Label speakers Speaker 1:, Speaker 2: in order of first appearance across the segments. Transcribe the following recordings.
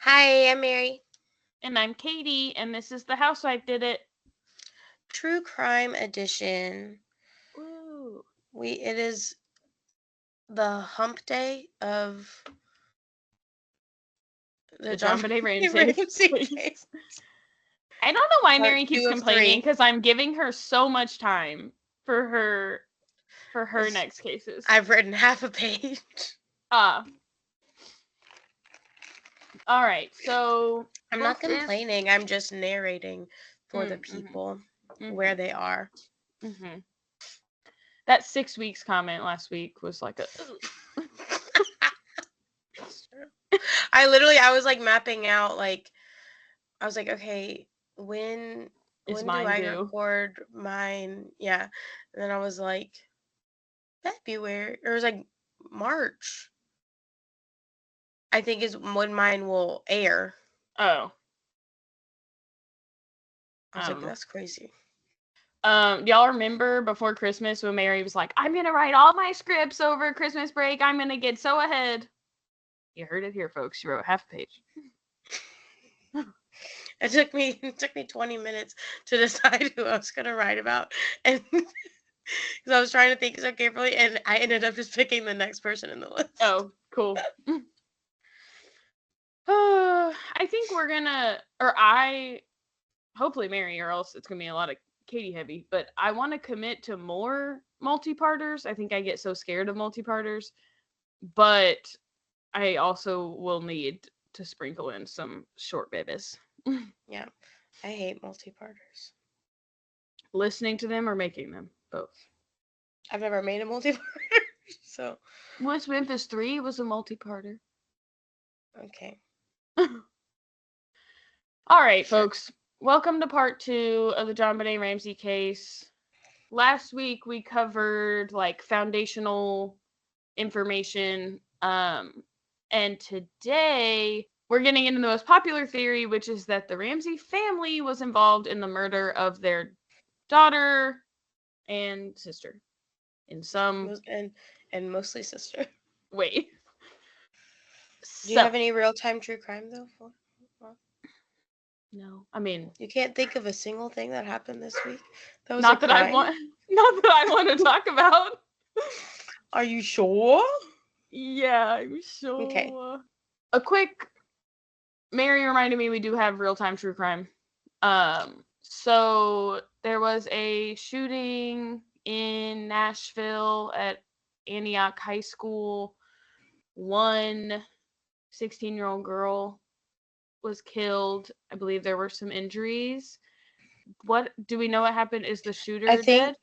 Speaker 1: Hi, I'm Mary.
Speaker 2: And I'm Katie, and this is The Housewife Did It.
Speaker 1: True Crime Edition.
Speaker 2: Woo.
Speaker 1: It is the hump day of the
Speaker 2: The
Speaker 1: John
Speaker 2: JonBenet Ramsey
Speaker 1: Ramsey
Speaker 2: case.
Speaker 1: case.
Speaker 2: I don't know why
Speaker 1: Part
Speaker 2: Mary keeps
Speaker 1: 2 of
Speaker 2: complaining
Speaker 1: 3.
Speaker 2: because I'm giving her so much time for her
Speaker 1: It's,
Speaker 2: next cases.
Speaker 1: I've written half a page.
Speaker 2: Uh all right. So
Speaker 1: I'm
Speaker 2: this
Speaker 1: not
Speaker 2: is
Speaker 1: complaining. I'm just narrating for the
Speaker 2: mm-hmm,
Speaker 1: people where
Speaker 2: mm-hmm,
Speaker 1: they are.
Speaker 2: mm-hmm. That 6 weeks comment last week was like a
Speaker 1: I was like mapping out I was like, okay, when
Speaker 2: is
Speaker 1: do
Speaker 2: mine
Speaker 1: I
Speaker 2: due.
Speaker 1: record mine? Yeah. And then I was like, February, or it was like March, I think is when mine will air.
Speaker 2: Oh,
Speaker 1: I was
Speaker 2: I
Speaker 1: like,
Speaker 2: don't know.
Speaker 1: that's crazy.
Speaker 2: Y'all remember before Christmas when Mary was like, I'm gonna write all my scripts over Christmas break. I'm gonna get so ahead. You heard it here, folks. She wrote half a page.
Speaker 1: It took me 20 minutes to decide who I was gonna write about, and because I was trying to think so carefully, and I ended up just picking the next person in the list.
Speaker 2: Oh, cool. I think we're gonna, or I, hopefully Mary, or else it's gonna be a lot of Katie heavy. But I want to commit to more multi-parters. I think I get so scared of multi-parters, but I also will need to sprinkle in some short babies.
Speaker 1: Yeah, I hate multi-parters.
Speaker 2: Listening to them or making them, both.
Speaker 1: I've never made a multi-parter, so
Speaker 2: West Memphis 3 was a multi-parter.
Speaker 1: okay,
Speaker 2: All right,
Speaker 1: sure.
Speaker 2: folks. Welcome to part 2 of the JonBenet Ramsey case. Last week we covered like foundational information, and today we're getting into the most popular theory, which is that the Ramsey family was involved in the murder of their daughter and sister in some
Speaker 1: And mostly sister.
Speaker 2: way.
Speaker 1: Do you
Speaker 2: So,
Speaker 1: have any real-time true crime though?
Speaker 2: no, I mean,
Speaker 1: You can't think of a single thing that happened this week that was a
Speaker 2: not that I
Speaker 1: crime?
Speaker 2: want, not that I want to talk about.
Speaker 1: Are you sure?
Speaker 2: Yeah, I'm
Speaker 1: Okay.
Speaker 2: sure. A quick Mary reminded me we do have real time true crime. So there was a shooting in Nashville at Antioch High School. One 16-year-old girl was killed. I believe there were some injuries. What do we know what happened? Is the
Speaker 1: I
Speaker 2: shooter
Speaker 1: think,
Speaker 2: dead?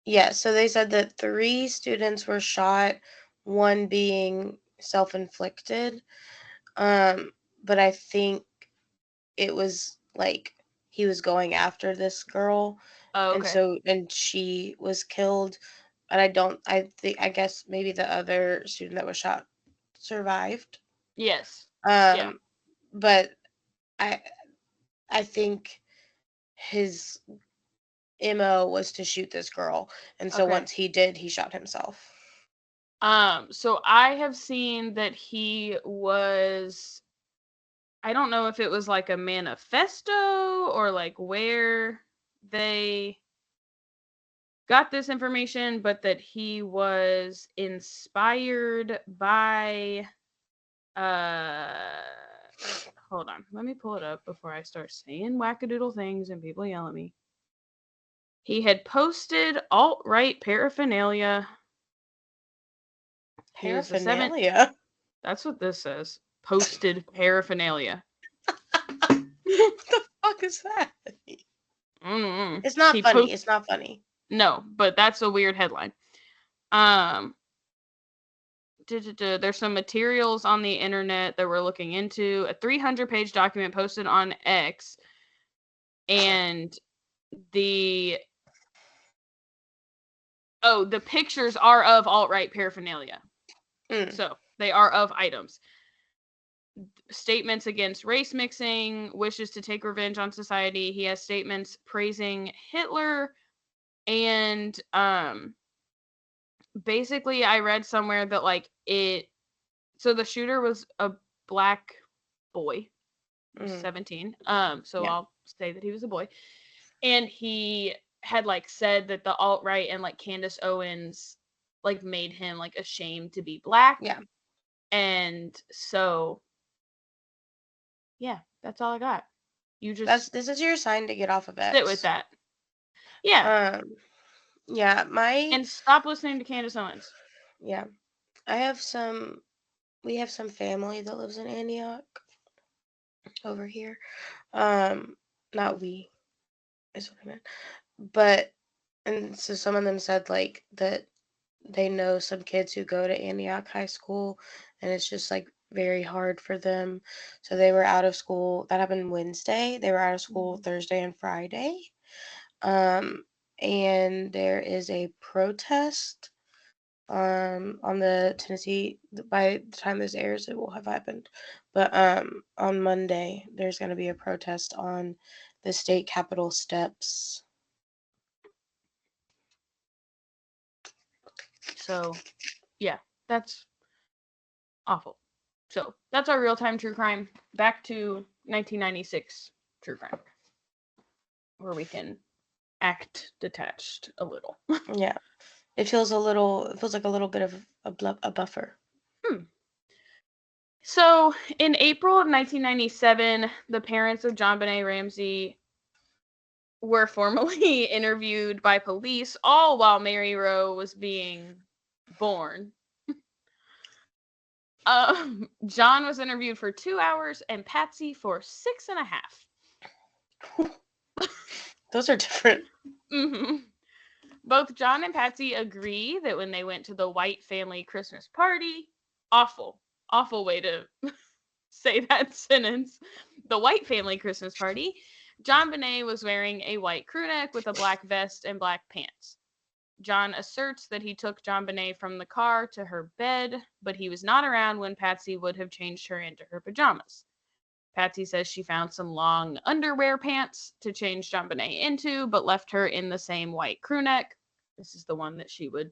Speaker 1: yeah, so they said that 3 students were shot, one being self-inflicted. Um, but I think it was like he was going after this girl,
Speaker 2: Oh,
Speaker 1: and
Speaker 2: okay.
Speaker 1: she was killed. And I guess maybe the other student that was shot survived.
Speaker 2: Yes. Yeah.
Speaker 1: Um, but I I think his MO was to shoot this girl, and so
Speaker 2: Okay.
Speaker 1: once he did, he shot himself.
Speaker 2: So I have seen that he was, I don't know if it was like a manifesto or like where they got this information, but that he was inspired by uh hold on, let me pull it up before I start saying wackadoodle things and people yell at me. He had posted alt-right paraphernalia. He was the seventh.
Speaker 1: Paraphernalia.
Speaker 2: That's what this says. Posted paraphernalia.
Speaker 1: What the fuck is that?
Speaker 2: Mm-mm.
Speaker 1: It's not
Speaker 2: He
Speaker 1: funny.
Speaker 2: post
Speaker 1: It's not funny.
Speaker 2: No, but that's a weird headline. Um, there's some materials on the internet that we're looking into. A 300-page document posted on X, and the the pictures are of alt-right paraphernalia.
Speaker 1: Mm.
Speaker 2: So they are of items. Statements against race mixing, wishes to take revenge on society. He has statements praising Hitler, and basically I read somewhere that like it, so the shooter was a black boy. He was 17. So
Speaker 1: Yeah.
Speaker 2: I'll say that he was a boy. And he had like said that the alt-right and like Candace Owens like made him like ashamed to be black.
Speaker 1: Yeah.
Speaker 2: And so yeah, that's all I got. You just
Speaker 1: This is your sign to get off of
Speaker 2: sit with
Speaker 1: X.
Speaker 2: that. Yeah.
Speaker 1: Yeah,
Speaker 2: And stop listening to Candace Owens.
Speaker 1: yeah. We have some family that lives in Antioch over here. Not we, is what I meant. But, and so some of them said, like, that they know some kids who go to Antioch High School, and it's just, like, very hard for them. So they were out of school. That happened Wednesday. They were out of school Thursday and Friday. Um, and there is a protest on the Tennessee. By the time this airs, it will have happened. But on Monday, there's going to be a protest on the state capitol steps.
Speaker 2: So yeah, that's awful. So that's our real-time true crime. Back to 1996 true crime, where we can act detached a little.
Speaker 1: Yeah, it feels like a little bit of a buffer.
Speaker 2: So in April of 1997, the parents of JonBenet Ramsey were formally interviewed by police, all while Mary Rowe was being born. John was interviewed for 2 hours and Patsy for 6.5.
Speaker 1: Those are different.
Speaker 2: Mm-hmm. Both John and Patsy agree that when they went to the White family Christmas party, awful way to say that sentence. The White family Christmas party, JonBenet was wearing a white crew neck with a black vest and black pants. John asserts that he took JonBenet from the car to her bed, but he was not around when Patsy would have changed her into her pajamas. Patsy says she found some long underwear pants to change JonBenet into, but left her in the same white crew neck. This is the one that she would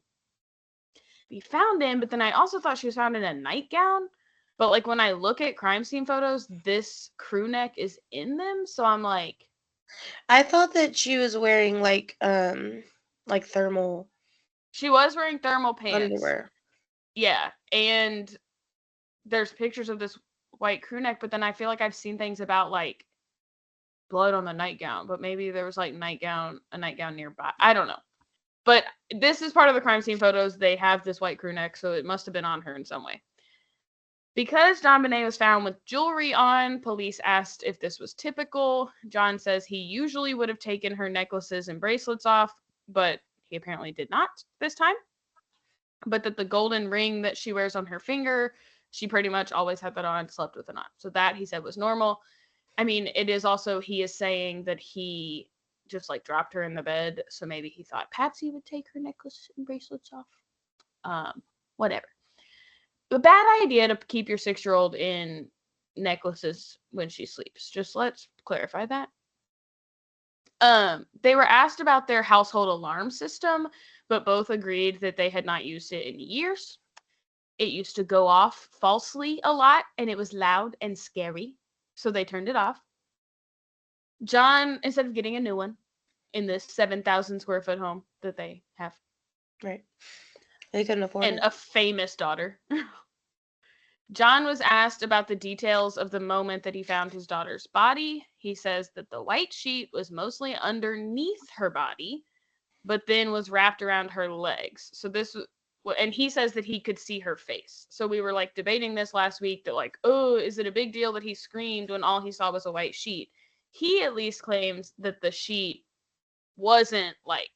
Speaker 2: be found in, but then I also thought she was found in a nightgown. But like when I look at crime scene photos, this crew neck is in them, so I'm like,
Speaker 1: I thought that she was wearing like thermal
Speaker 2: she was wearing thermal pants.
Speaker 1: underwear.
Speaker 2: Yeah, and there's pictures of this white crew neck, but then I feel like I've seen things about like blood on the nightgown, but maybe there was like a nightgown nearby. I don't know. But this is part of the crime scene photos. They have this white crew neck, so it must have been on her in some way. Because JonBenet was found with jewelry on, police asked if this was typical. John says he usually would have taken her necklaces and bracelets off, but he apparently did not this time. But that the golden ring that she wears on her finger, she pretty much always had that on, slept with it on. So that he said was normal. I mean, it is also, he is saying that he just like dropped her in the bed, so maybe he thought Patsy would take her necklace and bracelets off. Whatever. A bad idea to keep your 6-year-old in necklaces when she sleeps. Just let's clarify that. They were asked about their household alarm system, but both agreed that they had not used it in years. It used to go off falsely a lot, and it was loud and scary, so they turned it off. John, instead of getting a new one in this 7,000 square foot home that they have,
Speaker 1: Right. They couldn't afford
Speaker 2: and
Speaker 1: it.
Speaker 2: a famous daughter, John was asked about the details of the moment that he found his daughter's body. He says that the white sheet was mostly underneath her body, but then was wrapped around her legs. So this, and he says that he could see her face. So we were like debating this last week that like, oh, is it a big deal that he screamed when all he saw was a white sheet? He at least claims that the sheet wasn't like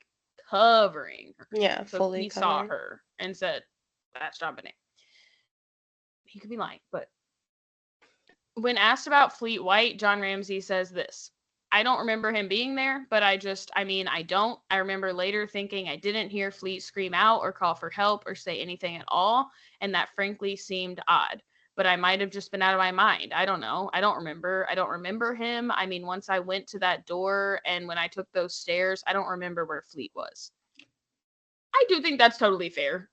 Speaker 2: covering her.
Speaker 1: Yeah,
Speaker 2: So
Speaker 1: fully
Speaker 2: he saw
Speaker 1: covering.
Speaker 2: her and said, that's JonBenet. He could be lying, but when asked about Fleet White, John Ramsey says this: I don't remember him being there, but I don't. I remember later thinking I didn't hear Fleet scream out or call for help or say anything at all, and that frankly seemed odd. But I might have just been out of my mind. I don't know. I don't remember him. I mean, once I went to that door and when I took those stairs, I don't remember where Fleet was. I do think that's totally fair.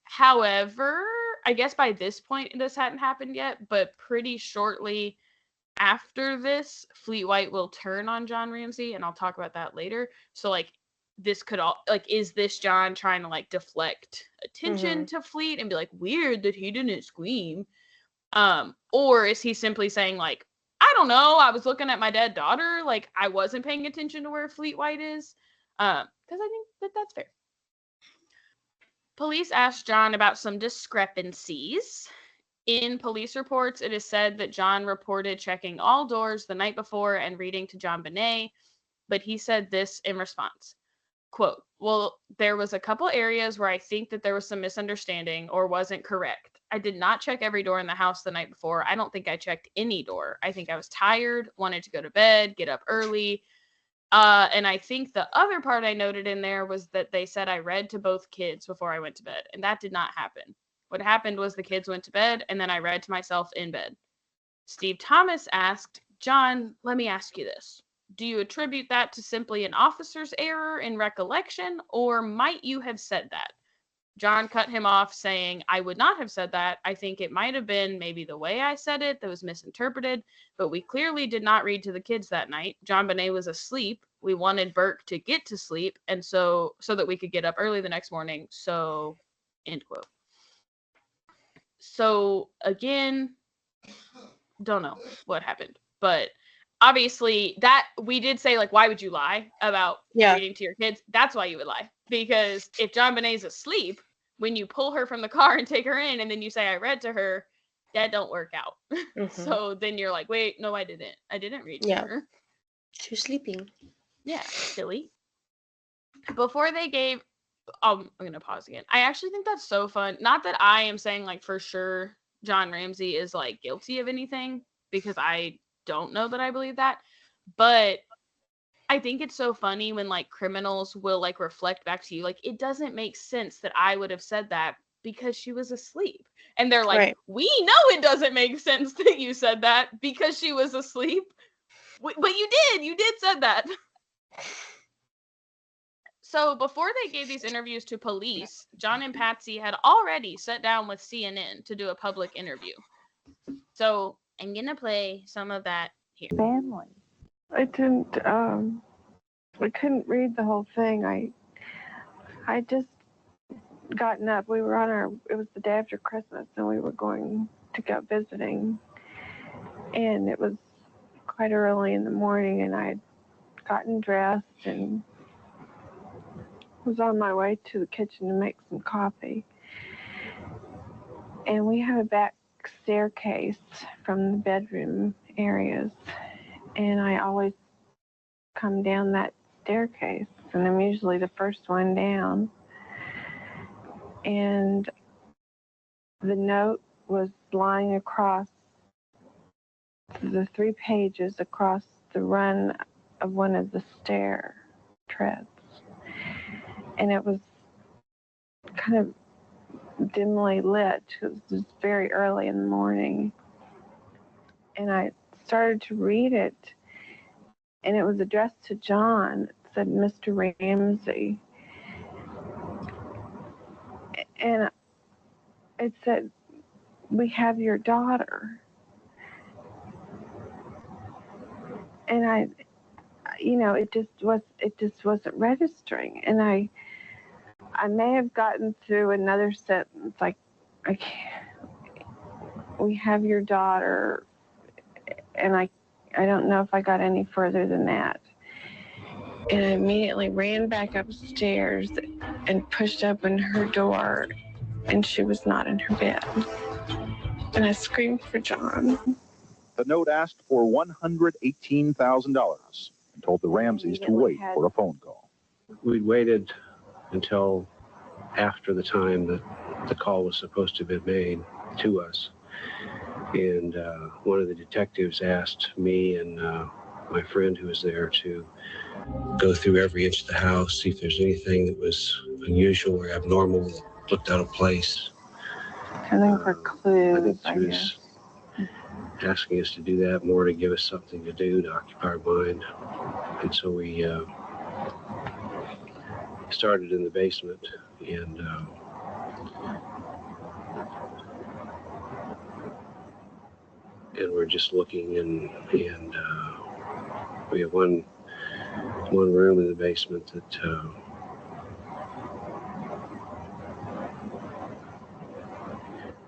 Speaker 2: However, I guess by this point, this hadn't happened yet, but pretty shortly after this, Fleet White will turn on John Ramsey, and I'll talk about that later. So, like, this could all, like, is this John trying to, like, deflect attention to Fleet and be like, weird that he didn't scream? Or is he simply saying, like, I don't know, I was looking at my dead daughter, like, I wasn't paying attention to where Fleet White is? Because I think that that's fair. Police asked John about some discrepancies. In police reports, it is said that John reported checking all doors the night before and reading to JonBenet, but he said this in response. Quote, well, there was a couple areas where I think that there was some misunderstanding or wasn't correct. I did not check every door in the house the night before. I don't think I checked any door. I think I was tired, wanted to go to bed, get up early. And I think the other part I noted in there was that they said I read to both kids before I went to bed, and that did not happen. What happened was the kids went to bed, and then I read to myself in bed. Steve Thomas asked, John, let me ask you this. Do you attribute that to simply an officer's error in recollection, or might you have said that? John cut him off, saying, I would not have said that. I think it might have been maybe the way I said it that was misinterpreted, but we clearly did not read to the kids that night. JonBenet was asleep. We wanted Burke to get to sleep, and so that we could get up early the next morning. So, end quote. So, again, don't know what happened, but obviously that we did say, like, why would you lie about reading to your kids? That's why you would lie, because if JonBenet's asleep, when you pull her from the car and take her in and then you say I read to her, that don't work out. So then you're like, wait, no, I didn't read to her.
Speaker 1: She was sleeping.
Speaker 2: Yeah, silly. Before they gave I'm gonna pause again. I actually think that's so fun. Not that I am saying, like, for sure John Ramsey is, like, guilty of anything, because I don't know that I believe that, but I think it's so funny when, like, criminals will, like, reflect back to you, like, it doesn't make sense that I would have said that because she was asleep. And they're like, we know it doesn't make sense that you said that because she was asleep. But you did said that. So before they gave these interviews to police, John and Patsy had already sat down with CNN to do a public interview. So I'm going to play some of that here.
Speaker 3: Family. I couldn't read the whole thing. I just gotten up. We were it was the day after Christmas, and we were going to go visiting. And it was quite early in the morning, and I had gotten dressed and was on my way to the kitchen to make some coffee. And we have a back staircase from the bedroom areas, and I always come down that staircase, and I'm usually the first one down. And the note was lying across the 3 pages across the run of one of the stair treads. And it was kind of dimly lit. It was very early in the morning. And I started to read it, and it was addressed to John. It said, Mr. Ramsey. And it said, we have your daughter. And it just wasn't registering. And I may have gotten through another sentence, like, we have your daughter, and I don't know if I got any further than that. And I immediately ran back upstairs and pushed open her door, and she was not in her bed. And I screamed for John.
Speaker 4: The note asked for $118,000 and told the Ramseys to wait for a phone call.
Speaker 5: We'd waited until after the time that the call was supposed to have been made to us. And one of the detectives asked me and my friend who was there to go through every inch of the house, see if there's anything that was unusual or abnormal, looked out of place.
Speaker 3: Looking for clues,
Speaker 5: I think she was asking us to do that more to give us something to do, to occupy our mind. And so we started in the basement, and we're just looking, and we have one room in the basement that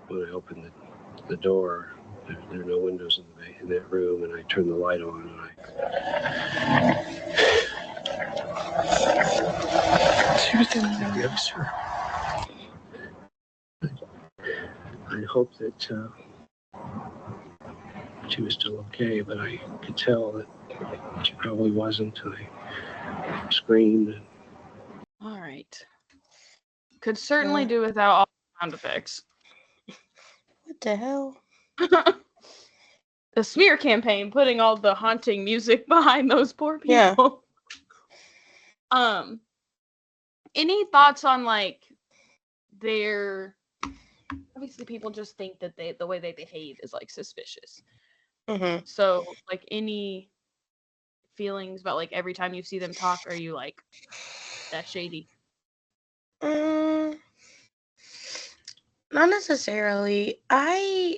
Speaker 5: when I open the door, there are no windows in that room, and I turn the light on, and
Speaker 3: She was in there.
Speaker 5: yes, sir. I hope that she was still okay, but I could tell that she probably wasn't. I screamed. And
Speaker 2: All right. Could certainly
Speaker 1: Yeah.
Speaker 2: do without all the sound effects.
Speaker 1: What the hell?
Speaker 2: The smear campaign putting all the haunting music behind those poor
Speaker 1: Yeah.
Speaker 2: people. Any thoughts on like their obviously people just think that the way they behave is like suspicious.
Speaker 1: Mm-hmm.
Speaker 2: So like any feelings about like every time you see them talk, are you like that's shady?
Speaker 1: Not necessarily. I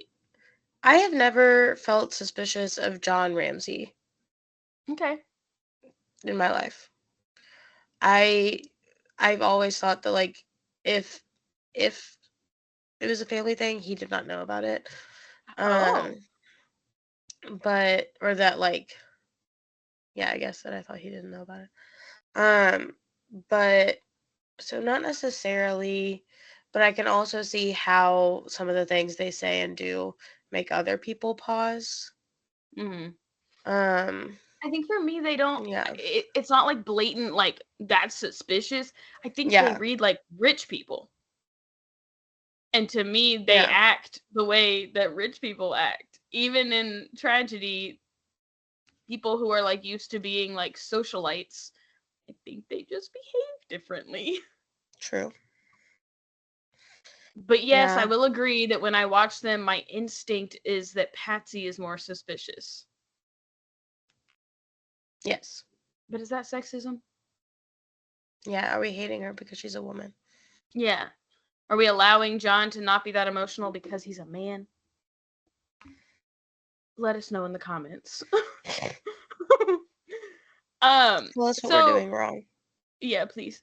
Speaker 1: have never felt suspicious of John Ramsey
Speaker 2: Okay.
Speaker 1: in my life. I've always thought that like if it was a family thing, he did not know about it. But or that like yeah, I guess that I thought he didn't know about it. But so not necessarily, but I can also see how some of the things they say and do make other people pause.
Speaker 2: Mm-hmm.
Speaker 1: I
Speaker 2: think for me, they don't.
Speaker 1: Yeah.
Speaker 2: It's not like blatant, like that's suspicious. I think they
Speaker 1: Yeah.
Speaker 2: read like rich people, and to me, they
Speaker 1: Yeah.
Speaker 2: act the way that rich people act. Even in tragedy, people who are like used to being like socialites, I think they just behave differently.
Speaker 1: True.
Speaker 2: But yes, I
Speaker 1: Yeah.
Speaker 2: will agree that when I watch them, my instinct is that Patsy is more suspicious.
Speaker 1: Yes.
Speaker 2: But is that sexism?
Speaker 1: Yeah. Are we hating her because she's a woman?
Speaker 2: Yeah. Are we allowing John to not be that emotional because he's a man? Let us know in the comments.
Speaker 1: Tell us what we're doing wrong.
Speaker 2: Yeah, please.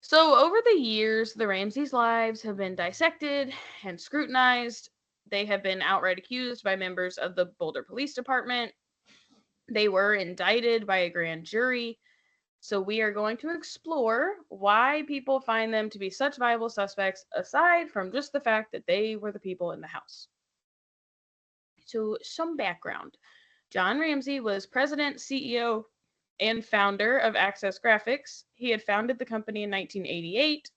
Speaker 2: So over the years, the Ramseys' lives have been dissected and scrutinized. They have been outright accused by members of the Boulder Police Department. They were indicted by a grand jury. So we are going to explore why people find them to be such viable suspects, aside from just the fact that they were the people in the house. So some background. John Ramsey was president, CEO, and founder of Access Graphics. He had founded the company in 1988.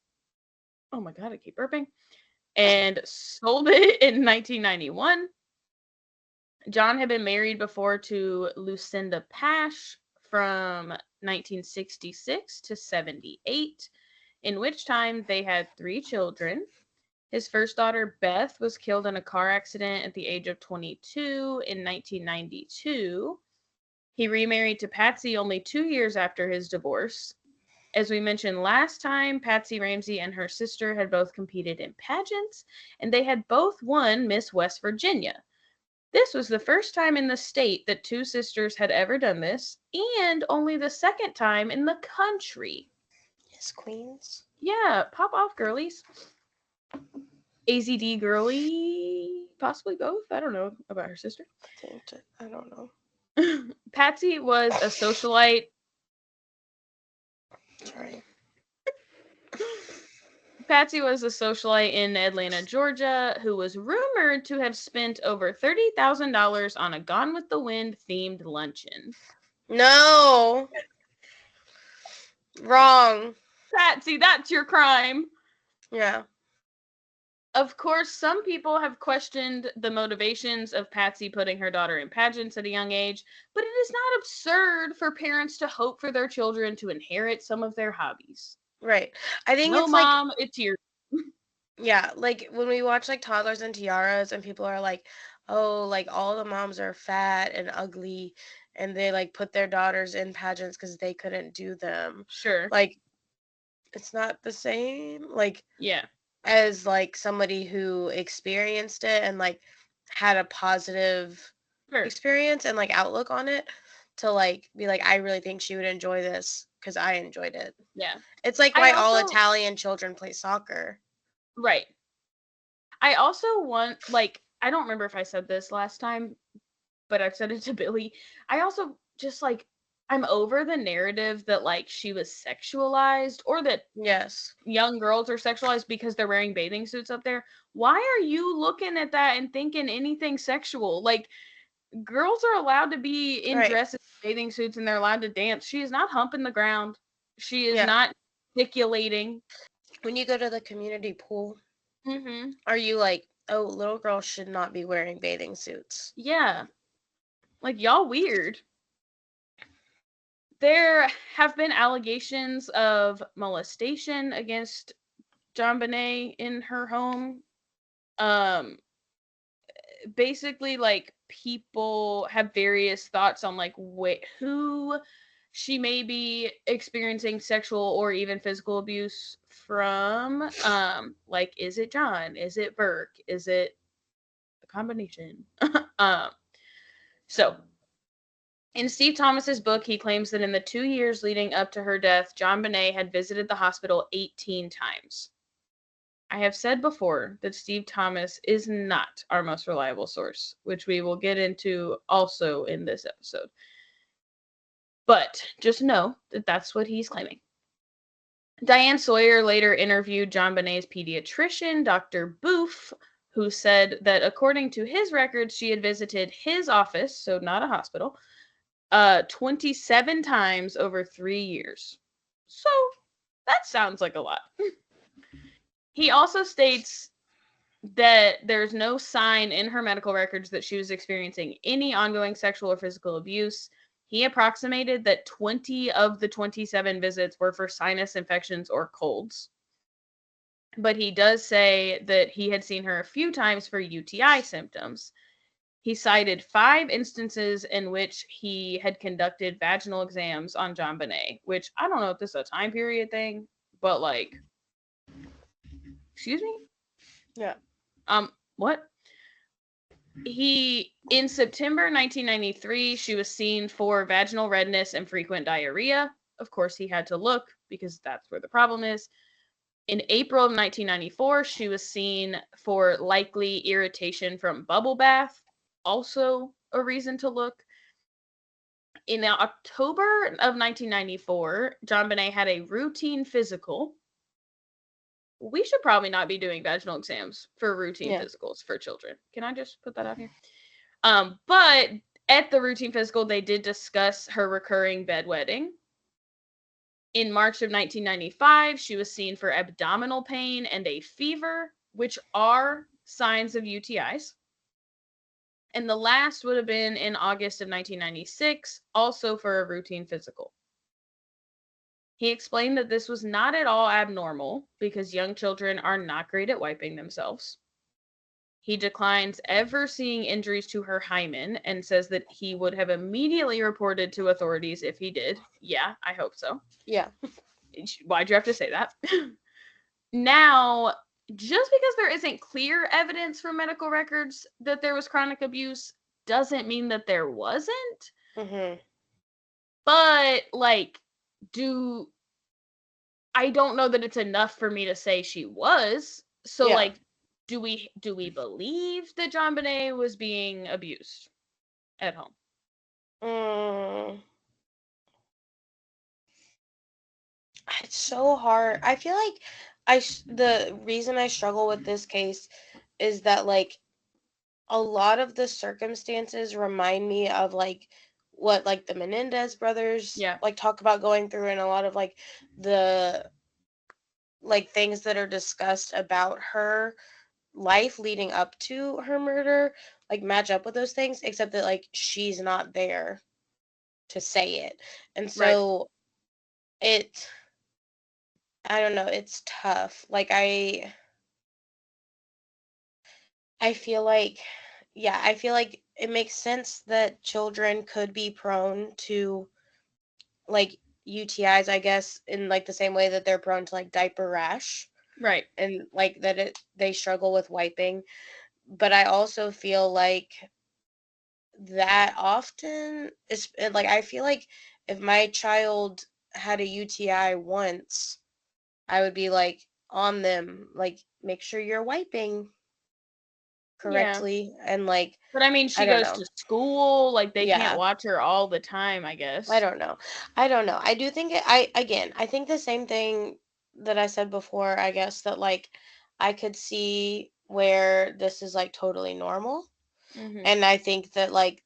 Speaker 2: Oh my God, I keep burping. And sold it in 1991. John had been married before to Lucinda Pash from 1966 to 78, in which time they had 3 children. His first daughter, Beth, was killed in a car accident at the age of 22 in 1992. He remarried to Patsy only 2 years after his divorce. As we mentioned last time, Patsy Ramsey and her sister had both competed in pageants, and they had both won Miss West Virginia. This was the first time in the state that 2 sisters had ever done this, and only the second time in the country.
Speaker 1: Yes, queens.
Speaker 2: Yeah, pop off, girlies. AZD girly, possibly both. I don't know about her sister.
Speaker 1: I don't know.
Speaker 2: Patsy was a socialite.
Speaker 1: Sorry.
Speaker 2: Patsy was a socialite in Atlanta, Georgia, who was rumored to have spent over $30,000 on a Gone with the Wind themed luncheon.
Speaker 1: No. Wrong.
Speaker 2: Patsy, that's your crime.
Speaker 1: Yeah.
Speaker 2: Of course, some people have questioned the motivations of Patsy putting her daughter in pageants at a young age, but it is not absurd for parents to hope for their children to inherit some of their hobbies.
Speaker 1: Right. I think
Speaker 2: No,
Speaker 1: it's
Speaker 2: Mom,
Speaker 1: like,
Speaker 2: it's your...
Speaker 1: yeah, like when we watch like Toddlers and Tiaras and people are like, oh, like all the moms are fat and ugly and they like put their daughters in pageants because they couldn't do them.
Speaker 2: Sure.
Speaker 1: Like, it's not the same. Like,
Speaker 2: yeah.
Speaker 1: As like somebody who experienced it and like had a positive experience and like outlook on it to like be like, I really think she would enjoy this because I enjoyed it.
Speaker 2: Yeah.
Speaker 1: It's like why all Italian children play soccer.
Speaker 2: Right. I also want, like, I don't remember if I said this last time, but I've said it to Billy. I also just like, I'm over the narrative that like she was sexualized or that young girls are sexualized because they're wearing bathing suits up there. Why are you looking at that and thinking anything sexual? Like, girls are allowed to be in dresses, bathing suits, and they're allowed to dance. She is not humping the ground. She is not gesticulating.
Speaker 1: When you go to the community pool,
Speaker 2: mm-hmm.
Speaker 1: Are you like, oh, little girls should not be wearing bathing suits?
Speaker 2: Yeah. Like, y'all weird. There have been allegations of molestation against JonBenet in her home. Basically, like, people have various thoughts on like who she may be experiencing sexual or even physical abuse from. Like, is it John? Is it Burke? Is it a combination? So in Steve Thomas's book, he claims that in the 2 years leading up to her death, JonBenet had visited the hospital 18 times. I have said before that Steve Thomas is not our most reliable source, which we will get into also in this episode. But just know that that's what he's claiming. Diane Sawyer later interviewed JonBenet's pediatrician, Dr. Beuf, who said that according to his records, she had visited his office, so not a hospital, 27 times over 3 years. So that sounds like a lot. He also states that there's no sign in her medical records that she was experiencing any ongoing sexual or physical abuse. He approximated that 20 of the 27 visits were for sinus infections or colds. But he does say that he had seen her a few times for UTI symptoms. He cited 5 instances in which he had conducted vaginal exams on JonBenet, which I don't know if this is a time period thing, but like, excuse me?
Speaker 1: Yeah.
Speaker 2: What? In September 1993, she was seen for vaginal redness and frequent diarrhea. Of course, he had to look because that's where the problem is. In April of 1994, she was seen for likely irritation from bubble bath. Also a reason to look. In October of 1994, JonBenet had a routine physical. We should probably not be doing vaginal exams for routine physicals for children. Can I just put that out here? But at the routine physical, they did discuss her recurring bedwetting. In March of 1995, she was seen for abdominal pain and a fever, which are signs of UTIs. And the last would have been in August of 1996, also for a routine physical. He explained that this was not at all abnormal because young children are not great at wiping themselves. He declines ever seeing injuries to her hymen and says that he would have immediately reported to authorities if he did. Yeah, I hope so.
Speaker 1: Yeah.
Speaker 2: Why'd you have to say that? Now, just because there isn't clear evidence from medical records that there was chronic abuse doesn't mean that there wasn't.
Speaker 1: Mm-hmm.
Speaker 2: But, like, I don't know that it's enough for me to say she was. So, like, do we believe that JonBenet was being abused at home?
Speaker 1: It's so hard. I feel like the reason I struggle with this case is that like a lot of the circumstances remind me of like what like the Menendez brothers like talk about going through, and a lot of like the like things that are discussed about her life leading up to her murder like match up with those things, except that like she's not there to say it. And so I don't know, it's tough. Like I feel like I feel like it makes sense that children could be prone to like UTIs, I guess, in like the same way that they're prone to like diaper rash.
Speaker 2: Right.
Speaker 1: And like that they struggle with wiping. but I also feel like that often is like, I feel like if my child had a UTI once, I would be like on them, like, make sure you're wiping
Speaker 2: Yeah.
Speaker 1: correctly, and like,
Speaker 2: But I mean,
Speaker 1: I
Speaker 2: she
Speaker 1: don't
Speaker 2: goes
Speaker 1: know.
Speaker 2: to school, like they can't
Speaker 1: Yeah,
Speaker 2: watch her all the time, I
Speaker 1: I
Speaker 2: guess.
Speaker 1: don't know. I do think I think the same thing that I said before, I guess, that like I could see where this is like totally normal.
Speaker 2: Mhm.
Speaker 1: And I think that like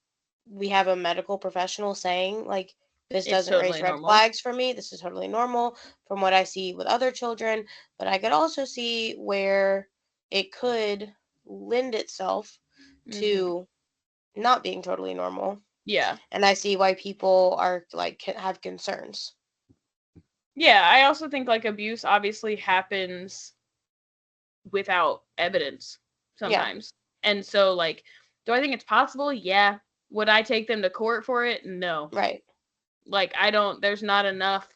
Speaker 1: we have a medical professional saying like this
Speaker 2: It's
Speaker 1: doesn't raise
Speaker 2: totally
Speaker 1: red
Speaker 2: normal.
Speaker 1: flags for me. This is totally normal from what I see with other children. But I could also see where it could lend itself
Speaker 2: Mhm.
Speaker 1: to not being totally normal.
Speaker 2: Yeah.
Speaker 1: And I see why people are like have concerns.
Speaker 2: Yeah, I also think like abuse obviously happens without evidence
Speaker 1: Yeah,
Speaker 2: sometimes. And so like do I think it's possible? Yeah. Would I take them to court for it? No.
Speaker 1: right.
Speaker 2: Like I don't there's not enough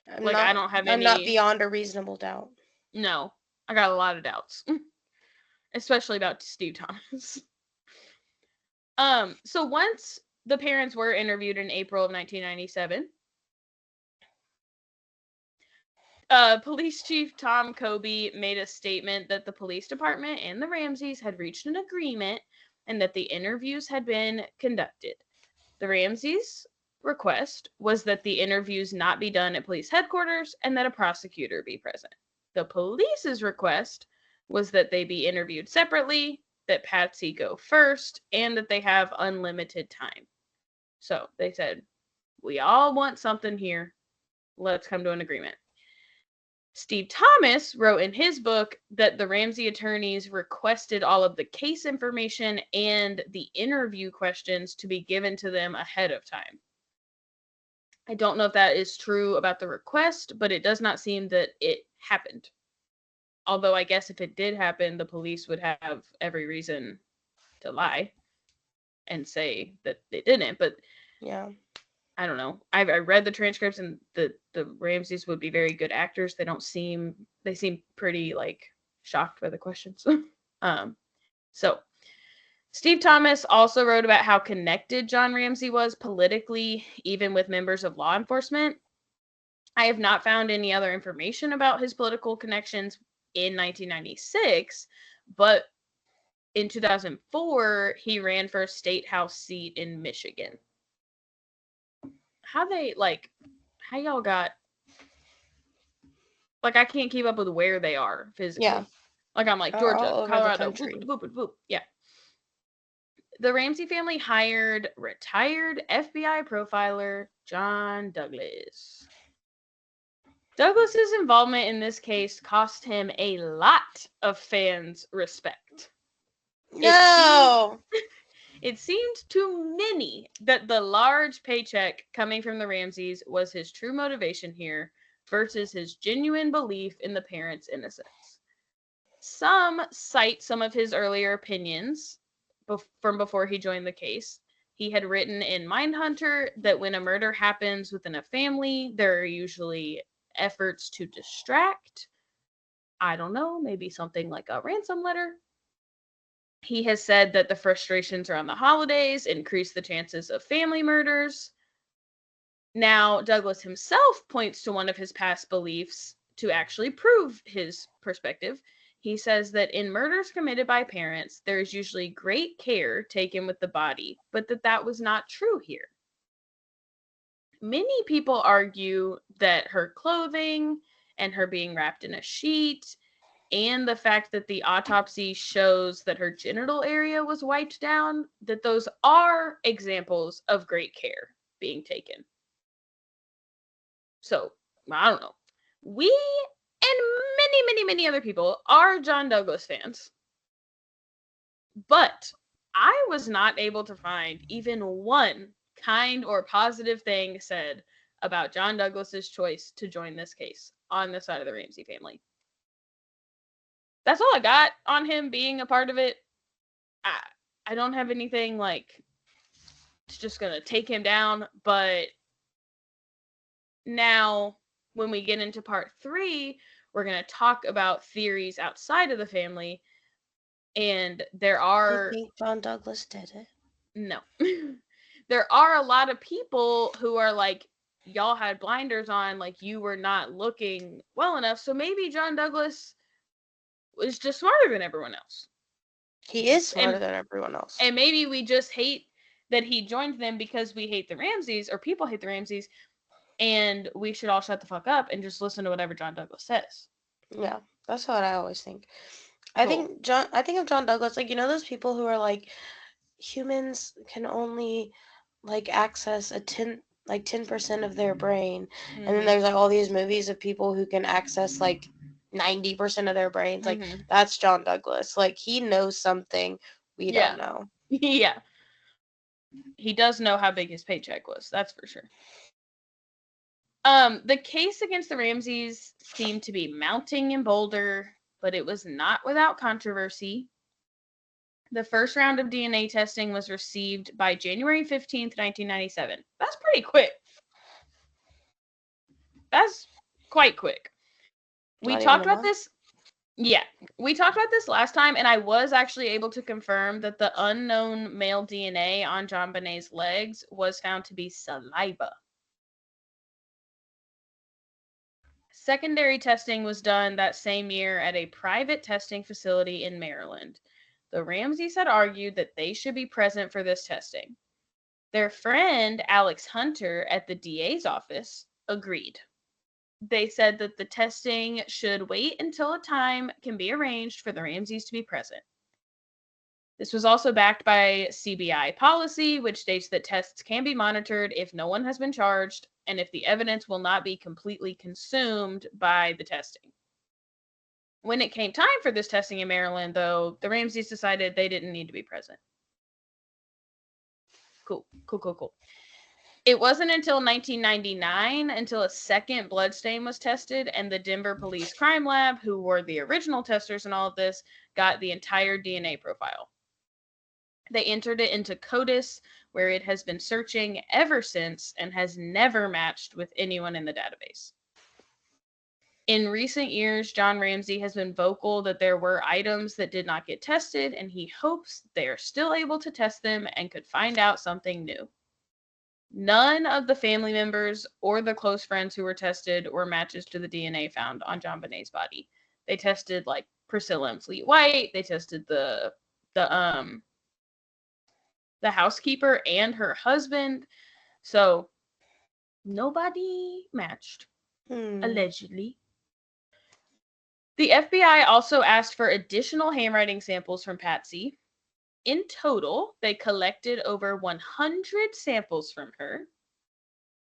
Speaker 1: I'm
Speaker 2: like I
Speaker 1: not
Speaker 2: don't have
Speaker 1: I'm not
Speaker 2: any
Speaker 1: beyond a reasonable doubt.
Speaker 2: no. I got a lot of doubts, especially about Steve Thomas. So once the parents were interviewed in April of 1997, Police Chief Tom Kobe made a statement that the police department and the Ramseys had reached an agreement and that the interviews had been conducted. The Ramseys' request was that the interviews not be done at police headquarters and that a prosecutor be present. The police's request was that they be interviewed separately, that Patsy go first, and that they have unlimited time. So they said, we all want something here. Let's come to an agreement. Steve Thomas wrote in his book that the Ramsey attorneys requested all of the case information and the interview questions to be given to them ahead of time. I don't know if that is true about the request, but it does not seem that it happened. Although I guess if it did happen, the police would have every reason to lie and say that they didn't. But
Speaker 1: Yeah.
Speaker 2: I don't know. I read the transcripts, and the Ramseys would be very good actors. They seem pretty like shocked by the questions. So Steve Thomas also wrote about how connected John Ramsey was politically, even with members of law enforcement. I have not found any other information about his political connections in 1996, but in 2004 he ran for a state house seat in Michigan. How y'all got like I can't keep up with where they are physically.
Speaker 1: Yeah.
Speaker 2: Like I'm like
Speaker 1: Are
Speaker 2: Georgia,
Speaker 1: all over the
Speaker 2: Colorado,
Speaker 1: country.
Speaker 2: whoop. Yeah. The Ramsey family hired retired FBI profiler John Douglas. Douglas's involvement in this case cost him a lot of fans' respect.
Speaker 1: No.
Speaker 2: It seemed to many that the large paycheck coming from the Ramseys was his true motivation here versus his genuine belief in the parents' innocence. Some cite some of his earlier opinions from before he joined the case. He had written in Mindhunter that when a murder happens within a family, there are usually efforts to distract. I don't know, maybe something like a ransom letter. He has said that the frustrations around the holidays increase the chances of family murders. Now, Douglas himself points to one of his past beliefs to actually prove his perspective. He says that in murders committed by parents, there is usually great care taken with the body, but that was not true here. Many people argue that her clothing and her being wrapped in a sheet and the fact that the autopsy shows that her genital area was wiped down, that those are examples of great care being taken. So, I don't know. We and many other people are John Douglas fans. But I was not able to find even one kind or positive thing said about John Douglas's choice to join this case on the side of the Ramsey family. That's all I got on him being a part of it. I don't have anything like it's just gonna take him down, but now when we get into part 3, we're gonna talk about theories outside of the family And there
Speaker 1: You
Speaker 2: are
Speaker 1: think John Douglas did it?
Speaker 2: no. There are a lot of people who are like, y'all had blinders on, like you were not looking well enough. So maybe John Douglas was just smarter than everyone else.
Speaker 1: He is smarter
Speaker 2: And
Speaker 1: than everyone else.
Speaker 2: and maybe we just hate that he joined them because we hate the Ramseys, or people hate the Ramseys, and we should all shut the fuck up and just listen to whatever John Douglas says.
Speaker 1: Yeah, that's what I always think.
Speaker 2: Cool.
Speaker 1: I think of John Douglas, like, you know those people who are like, humans can only like access 10% of their brain, and then there's like all these movies of people who can access like 90% of their brains. Like, that's John Douglas. Like, he knows something we don't know.
Speaker 2: Yeah. He does know how big his paycheck was, that's for sure. The case against the Ramseys seemed to be mounting in Boulder, but it was not without controversy. The first round of DNA testing was received by January 15th, 1997. That's pretty quick. That's quite quick. We talked about this. Yeah, we talked about this last time, and I was actually able to confirm that the unknown male DNA on JonBenet's legs was found to be saliva. Secondary testing was done that same year at a private testing facility in Maryland. The Ramseys had argued that they should be present for this testing. Their friend, Alex Hunter, at the DA's office, agreed. They said that the testing should wait until a time can be arranged for the Ramseys to be present. This was also backed by CBI policy, which states that tests can be monitored if no one has been charged and if the evidence will not be completely consumed by the testing. When it came time for this testing in Maryland, though, the Ramseys decided they didn't need to be present. Cool. It wasn't until 1999 until a second bloodstain was tested, and the Denver Police Crime Lab, who were the original testers in all of this, got the entire DNA profile. They entered it into CODIS, where it has been searching ever since and has never matched with anyone in the database. In recent years, John Ramsey has been vocal that there were items that did not get tested, and he hopes they are still able to test them and could find out something new. None of the family members or the close friends who were tested were matches to the DNA found on JonBenet's body. They tested like Priscilla and Fleet White. They tested the housekeeper and her husband. So nobody matched, allegedly. The FBI also asked for additional handwriting samples from Patsy. In total, they collected over 100 samples from her,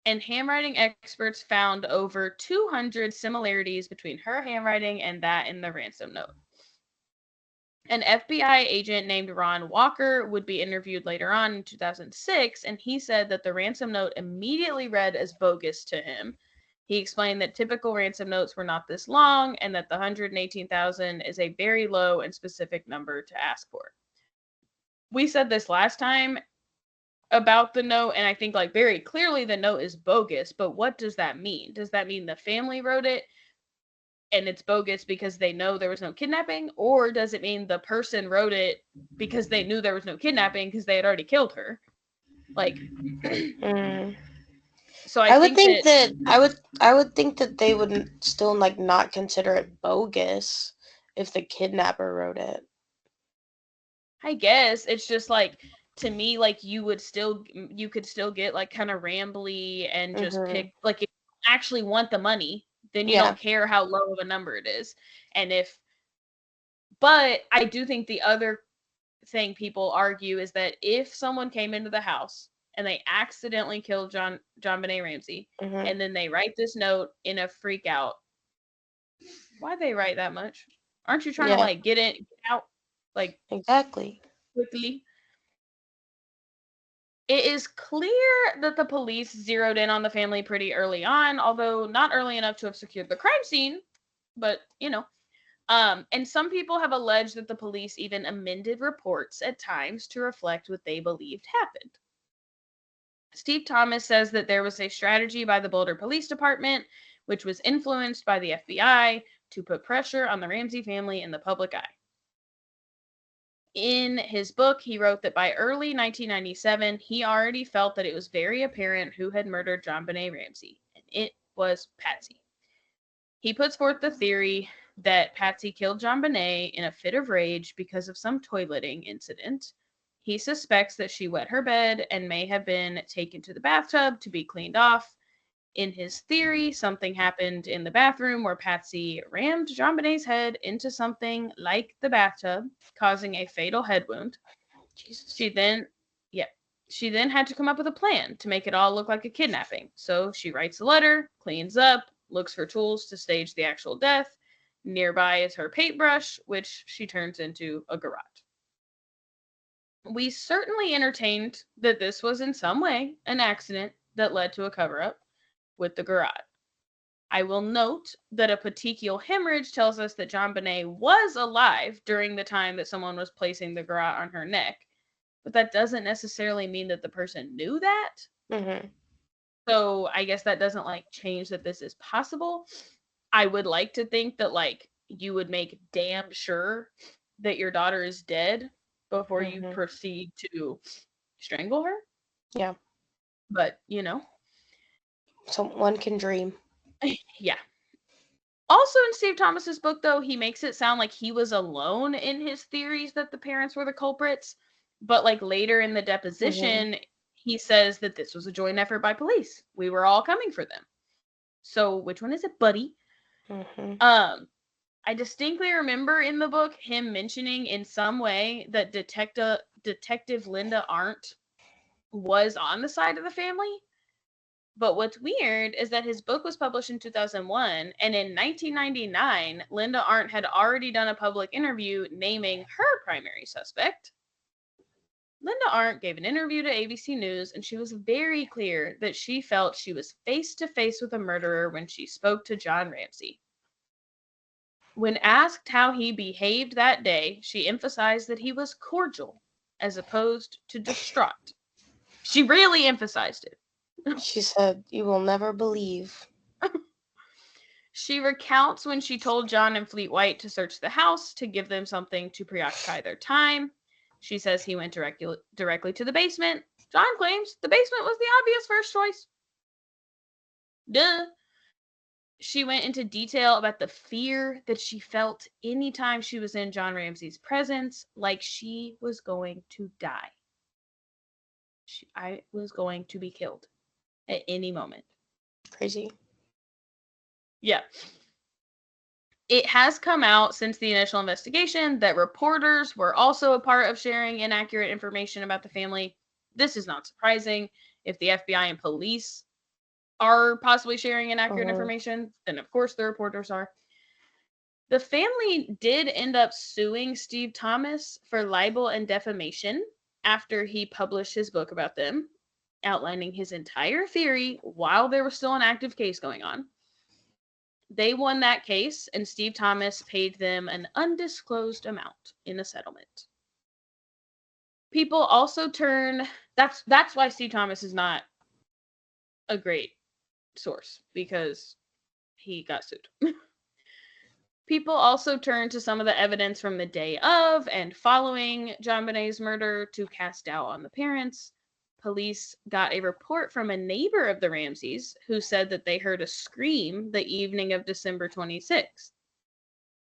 Speaker 2: and handwriting experts found over 200 similarities between her handwriting and that in the ransom note. An FBI agent named Ron Walker would be interviewed later on in 2006, and he said that the ransom note immediately read as bogus to him. He explained that typical ransom notes were not this long, and that the $118,000 is a very low and specific number to ask for. We said this last time about the note, and I think like very clearly the note is bogus, but what does that mean? Does that mean the family wrote it and it's bogus because they know there was no kidnapping, or does it mean the person wrote it because they knew there was no kidnapping because they had already killed her? Like, so I would think
Speaker 1: that they would still like not consider it bogus if the kidnapper wrote it.
Speaker 2: I guess it's just like, to me, like you could still get like kind of rambly and just pick, like, if you actually want the money, then you don't care how low of a number it is. But I do think the other thing people argue is that if someone came into the house and they accidentally killed JonBenet Ramsey, and then they write this note in a freak out, why'd they write that much? Aren't you trying to like get out, like,
Speaker 1: exactly,
Speaker 2: quickly? It is clear that the police zeroed in on the family pretty early on, although not early enough to have secured the crime scene, but, you know. And some people have alleged that the police even amended reports at times to reflect what they believed happened. Steve Thomas says that there was a strategy by the Boulder Police Department, which was influenced by the FBI, to put pressure on the Ramsey family in the public eye. In his book, he wrote that by early 1997, he already felt that it was very apparent who had murdered JonBenet Ramsey, and it was Patsy. He puts forth the theory that Patsy killed JonBenet in a fit of rage because of some toileting incident. He suspects that she wet her bed and may have been taken to the bathtub to be cleaned off. In his theory, something happened in the bathroom where Patsy rammed JonBenet's head into something like the bathtub, causing a fatal head wound.
Speaker 1: Jesus.
Speaker 2: She then had to come up with a plan to make it all look like a kidnapping. So she writes a letter, cleans up, looks for tools to stage the actual death. Nearby is her paintbrush, which she turns into a garrote. We certainly entertained that this was in some way an accident that led to a cover-up with the garrote. I will note that a petechial hemorrhage tells us that JonBenet was alive during the time that someone was placing the garrote on her neck, but that doesn't necessarily mean that the person knew that.
Speaker 1: Mm-hmm.
Speaker 2: So I guess that doesn't like change that this is possible. I would like to think that like you would make damn sure that your daughter is dead before you proceed to strangle her.
Speaker 1: Yeah.
Speaker 2: But, you know.
Speaker 1: So one can dream.
Speaker 2: Yeah. Also in Steve Thomas's book, though, he makes it sound like he was alone in his theories that the parents were the culprits. But like later in the deposition, he says that this was a joint effort by police. We were all coming for them. So which one is it, buddy? I distinctly remember in the book him mentioning in some way that Detective Linda Arndt was on the side of the family. But what's weird is that his book was published in 2001, and in 1999, Linda Arndt had already done a public interview naming her primary suspect. Linda Arndt gave an interview to ABC News, and she was very clear that she felt she was face to face with a murderer when she spoke to John Ramsey. When asked how he behaved that day, she emphasized that he was cordial as opposed to distraught. She really emphasized it.
Speaker 1: She said, "You will never believe."
Speaker 2: She recounts when she told John and Fleet White to search the house to give them something to preoccupy their time. She says he went directly to the basement. John claims the basement was the obvious first choice. Duh. She went into detail about the fear that she felt anytime she was in John Ramsey's presence, like she was going to die. I was going to be killed at any moment.
Speaker 1: Crazy.
Speaker 2: Yeah. It has come out since the initial investigation that reporters were also a part of sharing inaccurate information about the family. This is not surprising. If the FBI and police are possibly sharing inaccurate information, then of course the reporters are. The family did end up suing Steve Thomas for libel and defamation after he published his book about them, outlining his entire theory while there was still an active case going on. They won that case, and Steve Thomas paid them an undisclosed amount in a settlement. People also turn... That's why Steve Thomas is not a great source, because he got sued. People also turn to some of the evidence from the day of and following JonBenet's murder to cast doubt on the parents. Police got a report from a neighbor of the Ramseys who said that they heard a scream the evening of December 26th.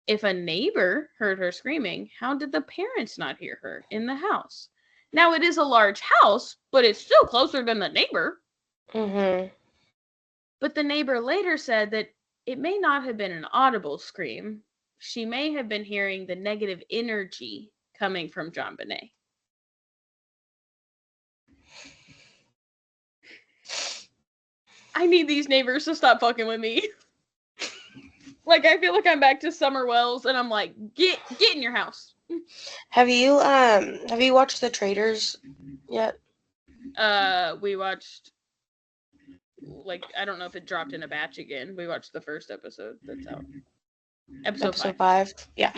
Speaker 2: If a neighbor heard her screaming, how did the parents not hear her in the house? Now, it is a large house, but it's still closer than the neighbor. But the neighbor later said that it may not have been an audible scream. She may have been hearing the negative energy coming from JonBenet. I need these neighbors to stop fucking with me. Like, I feel like I'm back to Summer Wells, and I'm like, get in your house.
Speaker 1: Have you watched The Traitors yet?
Speaker 2: We watched, like, I don't know if it dropped in a batch again. We watched the first episode that's out. Episode 5.
Speaker 1: Yeah.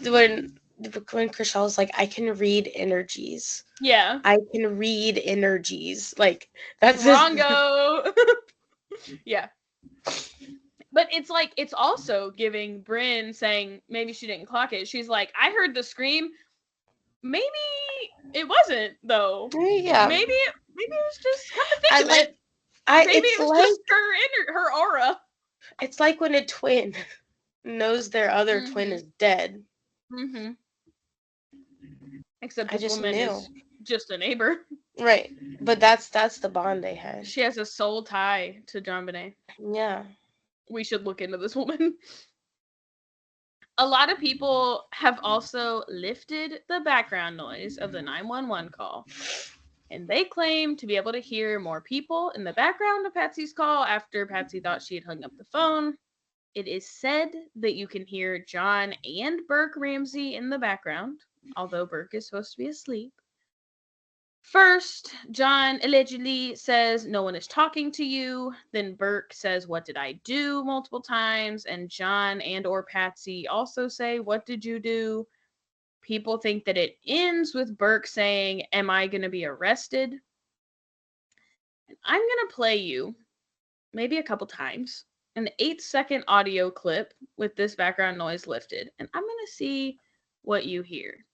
Speaker 1: When Chriselle was like, I can read energies.
Speaker 2: Yeah.
Speaker 1: I can read energies. Like, that's
Speaker 2: Wrongo. Yeah. But it's like, it's also giving Brynn saying maybe she didn't clock it. She's like, I heard the scream maybe it wasn't though.
Speaker 1: Yeah.
Speaker 2: Maybe it was just come to think of it. Maybe
Speaker 1: It's
Speaker 2: it was
Speaker 1: like
Speaker 2: just her aura.
Speaker 1: it's like when a twin knows their other twin is dead.
Speaker 2: Mm-hmm. Except
Speaker 1: I
Speaker 2: this
Speaker 1: just
Speaker 2: woman
Speaker 1: knew.
Speaker 2: is just a neighbor.
Speaker 1: Right. But that's the bond they had.
Speaker 2: She has a soul tie to JonBenet.
Speaker 1: Yeah.
Speaker 2: We should look into this woman. A lot of people have also lifted the background noise of the 911 call. And they claim to be able to hear more people in the background of Patsy's call after Patsy thought she had hung up the phone. It is said that you can hear John and Burke Ramsey in the background, although Burke is supposed to be asleep. First, John allegedly says, "No one is talking to you." Then Burke says, "What did I do?" multiple times. And John and or Patsy also say, "What did you do?" People think that it ends with Burke saying, "Am I going to be arrested?" And I'm going to play you, maybe a couple times, an 8-second audio clip with this background noise lifted. And I'm going to see what you hear.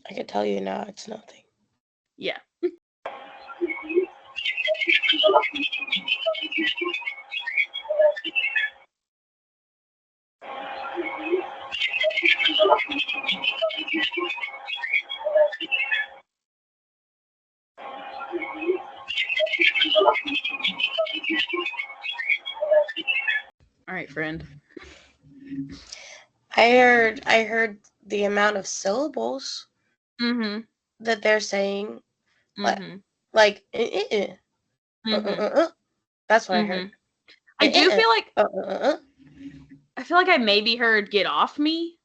Speaker 1: I can tell you now it's nothing.
Speaker 2: Yeah. All right, friend.
Speaker 1: I heard the amount of syllables that they're saying. Like that's what I heard.
Speaker 2: I do feel like I feel like I maybe heard "get off me."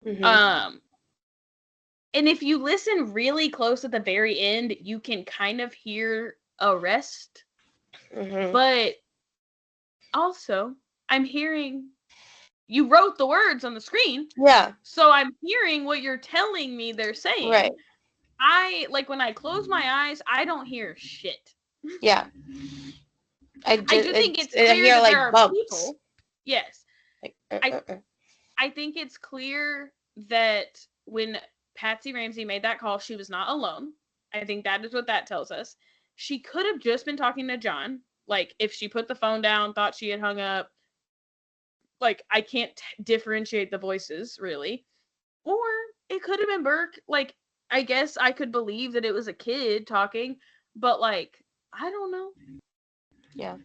Speaker 2: And if you listen really close at the very end, you can kind of hear arrest. But also, I'm hearing you wrote the words on the screen.
Speaker 1: Yeah.
Speaker 2: So I'm hearing what you're telling me they're saying.
Speaker 1: Right.
Speaker 2: I like when I close my eyes, I don't hear shit.
Speaker 1: Yeah. I do
Speaker 2: think it's clear that there are people. Yes.
Speaker 1: Like,
Speaker 2: I think it's clear that when Patsy Ramsey made that call, she was not alone. I think that is what that tells us. She could have just been talking to John. Like, if she put the phone down, thought she had hung up. Like, I can't differentiate the voices, really. Or it could have been Burke. Like, I guess I could believe that it was a kid talking. But, like, I don't know.
Speaker 1: Yeah.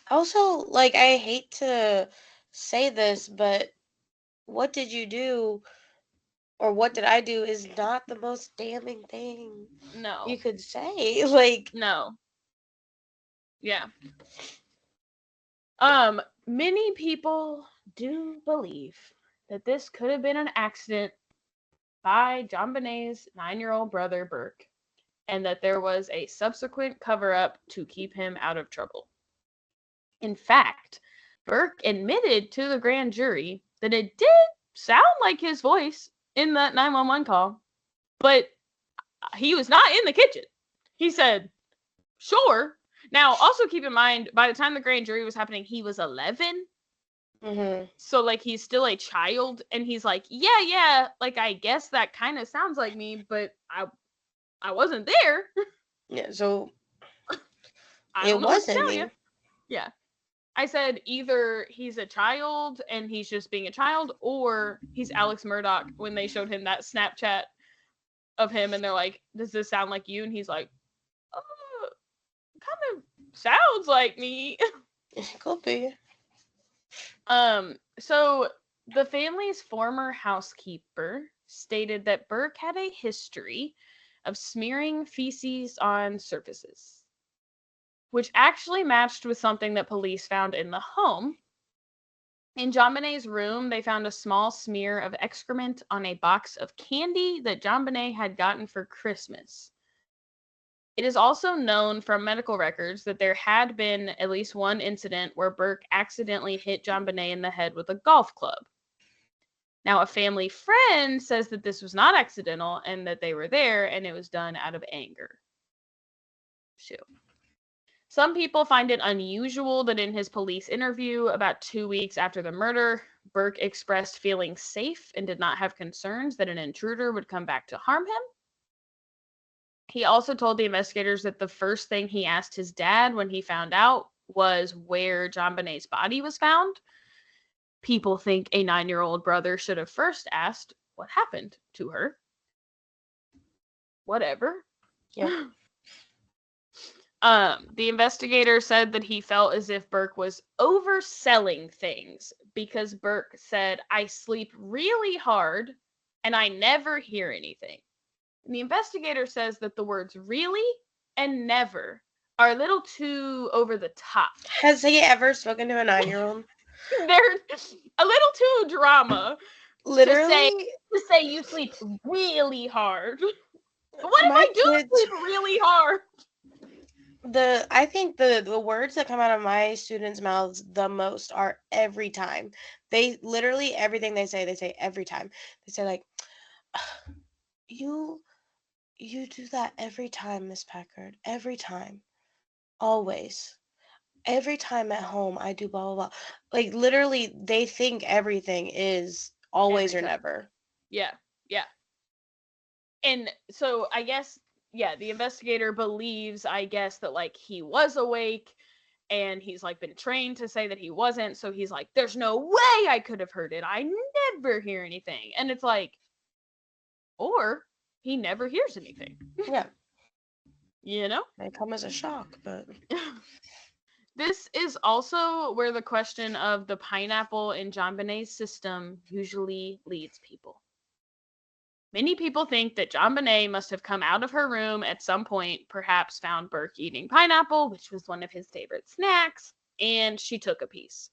Speaker 1: Also, like, I hate to say this, but what did you do or what did I do is not the most damning thing you could say. Like,
Speaker 2: no. Yeah. Many people do believe that this could have been an accident by JonBenet's 9-year-old brother Burke, and that there was a subsequent cover-up to keep him out of trouble. In fact, Burke admitted to the grand jury that it did sound like his voice in that 911 call, but he was not in the kitchen. He said, "Sure." Now, also keep in mind, by the time the grand jury was happening, he was 11. So, like, he's still a child, and he's like, yeah, like, I guess that kind of sounds like me, but I wasn't there.
Speaker 1: Yeah, so
Speaker 2: I don't know what to tell you. Yeah. I said either he's a child and he's just being a child, or he's Alex Murdoch when they showed him that Snapchat of him, and they're like, "Does this sound like you?" And he's like, kind of sounds like me.
Speaker 1: It could be.
Speaker 2: So the family's former housekeeper stated that Burke had a history of smearing feces on surfaces, which actually matched with something that police found in the home. In JonBenet's room, they found a small smear of excrement on a box of candy that JonBenet had gotten for Christmas. It is also known from medical records that there had been at least one incident where Burke accidentally hit JonBenet in the head with a golf club. Now, a family friend says that this was not accidental and that they were there and it was done out of anger. Shoot. Some people find it unusual that in his police interview about 2 weeks after the murder, Burke expressed feeling safe and did not have concerns that an intruder would come back to harm him. He also told the investigators that the first thing he asked his dad when he found out was where JonBenet's body was found. People think a 9-year-old brother should have first asked what happened to her. Whatever.
Speaker 1: Yep.
Speaker 2: The investigator said that he felt as if Burke was overselling things because Burke said, "I sleep really hard and I never hear anything." And the investigator says that the words really and never are a little too over the top.
Speaker 1: Has he ever spoken to a 9-year-old?
Speaker 2: They're a little too drama.
Speaker 1: Literally?
Speaker 2: To say you sleep really hard. What if I do sleep really hard?
Speaker 1: I think the words that come out of my students' mouths the most are every time. They literally, everything they say every time. They say like, you do that every time, Miss Packard. Every time. Always. Every time at home I do blah blah blah. Like literally they think everything is always or never.
Speaker 2: Yeah. And so I guess, the investigator believes, I guess, that like he was awake and he's like been trained to say that he wasn't. So he's like, there's no way I could have heard it. I never hear anything. And it's like, or he never hears anything.
Speaker 1: Yeah.
Speaker 2: You know?
Speaker 1: May come as a shock, but
Speaker 2: this is also where the question of the pineapple in JonBenet's system usually leads people. Many people think that JonBenet must have come out of her room at some point, perhaps found Burke eating pineapple, which was one of his favorite snacks, and she took a piece.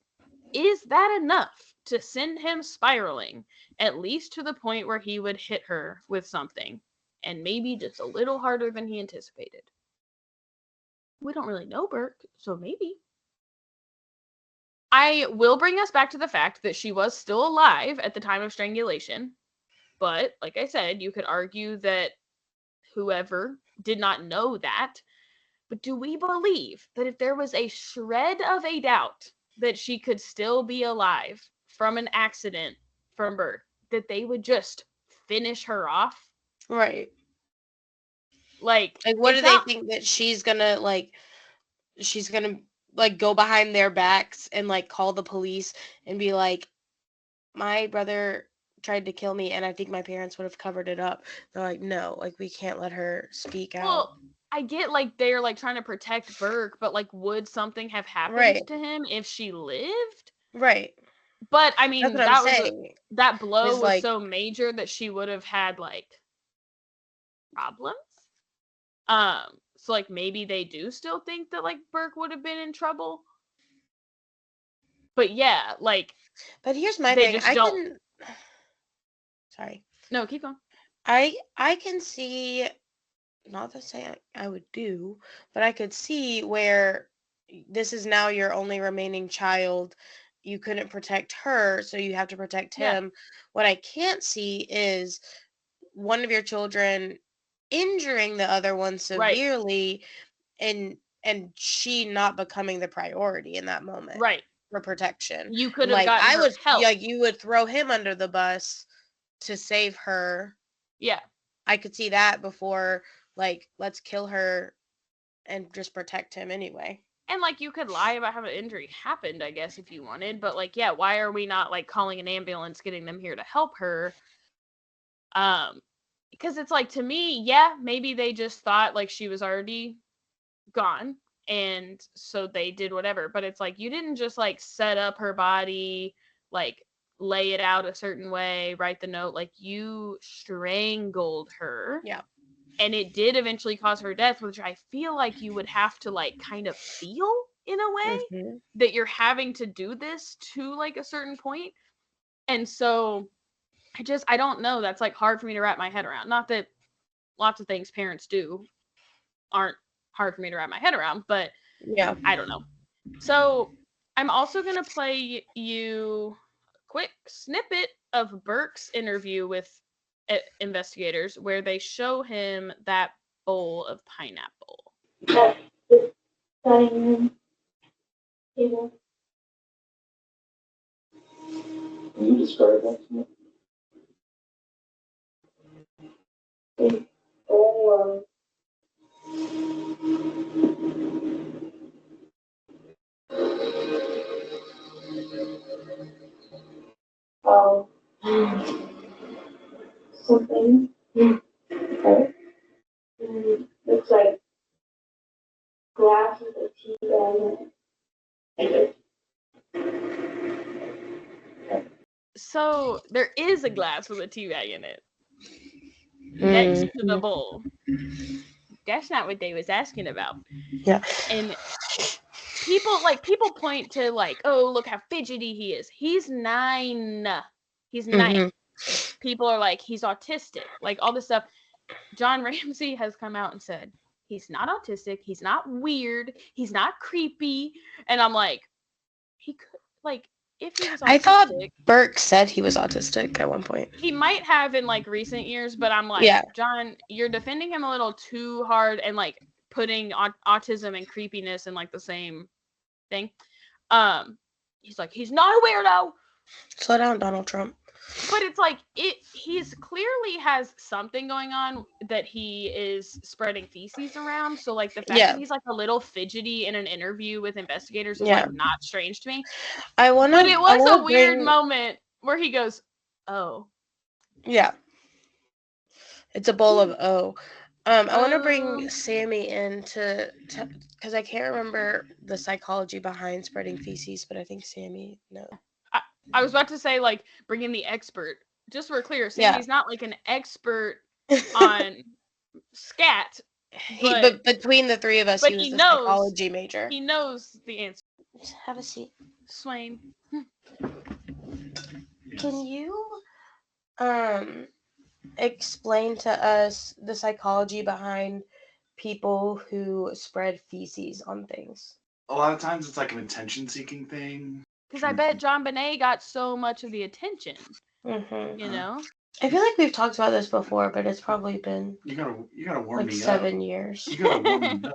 Speaker 2: Is that enough to send him spiraling, at least to the point where he would hit her with something, and maybe just a little harder than he anticipated? We don't really know Burke, so maybe. I will bring us back to the fact that she was still alive at the time of strangulation. But, like I said, you could argue that whoever did not know that. But do we believe that if there was a shred of a doubt that she could still be alive from an accident from birth, that they would just finish her off?
Speaker 1: right.
Speaker 2: Like
Speaker 1: What do they think that she's gonna go behind their backs and like call the police and be like, my brother tried to kill me and I think my parents would have covered it up. They're like, no, like we can't let her speak out.
Speaker 2: Well, I get like they're like trying to protect Burke, but like would something have happened
Speaker 1: Right.
Speaker 2: to him if she lived?
Speaker 1: Right.
Speaker 2: But I mean,
Speaker 1: That's what I'm saying.
Speaker 2: That blow was
Speaker 1: like,
Speaker 2: so major that she would have had like problems. So like maybe they do still think that like Burke would have been in trouble. But yeah, like.
Speaker 1: But here's my
Speaker 2: they
Speaker 1: thing.
Speaker 2: Just
Speaker 1: Sorry.
Speaker 2: No, keep going.
Speaker 1: I can see, not to say I would do, but I could see where this is now your only remaining child. You couldn't protect her, so you have to protect him. What I can't see is one of your children injuring the other one severely, and she not becoming the priority in that moment.
Speaker 2: Right.
Speaker 1: For protection.
Speaker 2: You could have gotten her help.
Speaker 1: Like you would throw him under the bus to save her.
Speaker 2: Yeah.
Speaker 1: I could see that before like let's kill her and just protect him anyway.
Speaker 2: And like you could lie about how the injury happened, I guess, if you wanted, but like why are we not like calling an ambulance, getting them here to help her? Because it's like, to me, maybe they just thought like she was already gone. And so they did whatever, but it's like you didn't just like set up her body, like lay it out a certain way, write the note, like you strangled her.
Speaker 1: Yeah.
Speaker 2: And it did eventually cause her death, which I feel like you would have to like kind of feel in a way that you're having to do this to like a certain point. And so I don't know. That's like hard for me to wrap my head around. Not that lots of things parents do aren't hard for me to wrap my head around, but I don't know. So I'm also going to play you a quick snippet of Burke's interview with investigators where they show him that bowl of pineapple.
Speaker 6: dining room table. You describe that to me. Oh, oh, something. Okay. Looks like glass with a tea bag in it.
Speaker 2: So there is a glass with a tea bag in it next to the bowl. That's not what they was asking about.
Speaker 1: Yeah.
Speaker 2: And people point to like, oh, look how fidgety he is. He's 9. He's 9. People are like, he's autistic, like all this stuff. John Ramsey has come out and said he's not autistic, he's not weird, he's not creepy. And I'm like, he could, like, if he was autistic,
Speaker 1: I thought Burke said he was autistic at one point.
Speaker 2: he might have in like recent years, but I'm like,
Speaker 1: Yeah.
Speaker 2: John, you're defending him a little too hard and like putting autism and creepiness in like the same thing. He's like, he's not a weirdo.
Speaker 1: Slow down, Donald Trump.
Speaker 2: But it's like he's clearly has something going on that he is spreading feces around. So like the fact that he's like a little fidgety in an interview with investigators is like not strange to me. But it was a weird moment where he goes, "Oh."
Speaker 1: Yeah. It's a bowl of O. I want to bring Sammy in to because I can't remember the psychology behind spreading feces, but I think Sammy knows.
Speaker 2: I was about to say, like, bring in the expert. Just so we're clear, Sammy's not, like, an expert on scat.
Speaker 1: But between the three of us, he was the psychology major.
Speaker 2: He knows the answer.
Speaker 1: Have a seat.
Speaker 2: Swain.
Speaker 1: Can you explain to us the psychology behind people who spread feces on things?
Speaker 7: A lot of times it's like an attention-seeking thing.
Speaker 2: Because I bet JonBenet got so much of the attention. You know?
Speaker 1: I feel like we've talked about this before, but it's probably been
Speaker 7: you gotta warm
Speaker 1: like
Speaker 7: me
Speaker 1: 7
Speaker 7: up.
Speaker 1: years.
Speaker 7: You gotta warm me up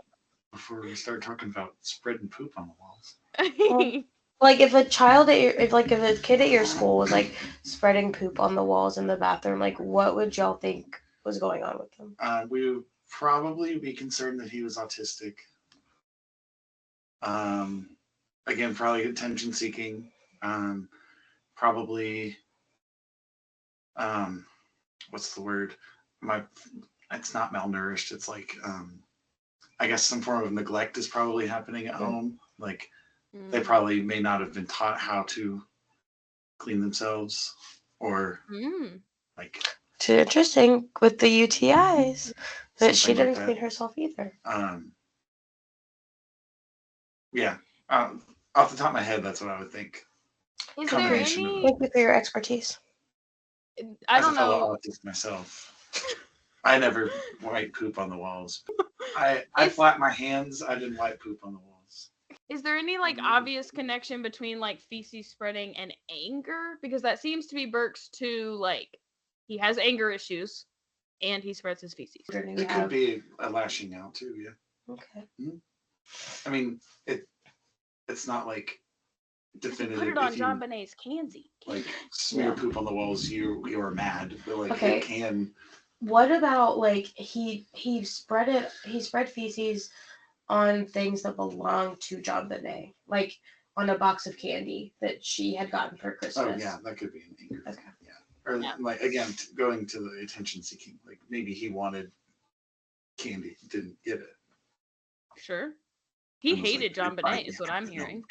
Speaker 7: before we start talking about spreading poop on the walls.
Speaker 1: Like if a kid at your school was like spreading poop on the walls in the bathroom, like what would y'all think was going on with them?
Speaker 7: We would probably be concerned that he was autistic. Again, probably attention seeking. Probably what's the word? It's not malnourished. It's like I guess some form of neglect is probably happening at home. Like they probably may not have been taught how to clean themselves or like.
Speaker 1: Too interesting with the UTIs that she didn't clean herself either.
Speaker 7: Yeah. Off the top of my head, that's what I would think.
Speaker 2: Is there any?
Speaker 1: Thank you for your expertise.
Speaker 2: I don't
Speaker 7: know. As a fellow
Speaker 2: know.
Speaker 7: autist myself, I never wipe poop on the walls. I flap my hands. I didn't wipe poop on the walls.
Speaker 2: Is there any like obvious connection between like feces spreading and anger? Because that seems to be Burke's too. Like he has anger issues, and he spreads his feces.
Speaker 7: It could be a lashing out too. Yeah.
Speaker 1: Okay.
Speaker 7: I mean, it's not like definitive.
Speaker 2: Put it on JonBenet's Kanzi.
Speaker 7: Like smear poop on the walls, you are mad. But like it can.
Speaker 1: What about like he spread feces on things that belong to JonBenet, like on a box of candy that she had gotten for Christmas.
Speaker 7: Oh yeah, that could be an anger. Okay. Yeah. Or like again, going to the attention seeking. Like maybe he wanted candy, didn't get it.
Speaker 2: Sure. He hated JonBenet is what I'm hearing.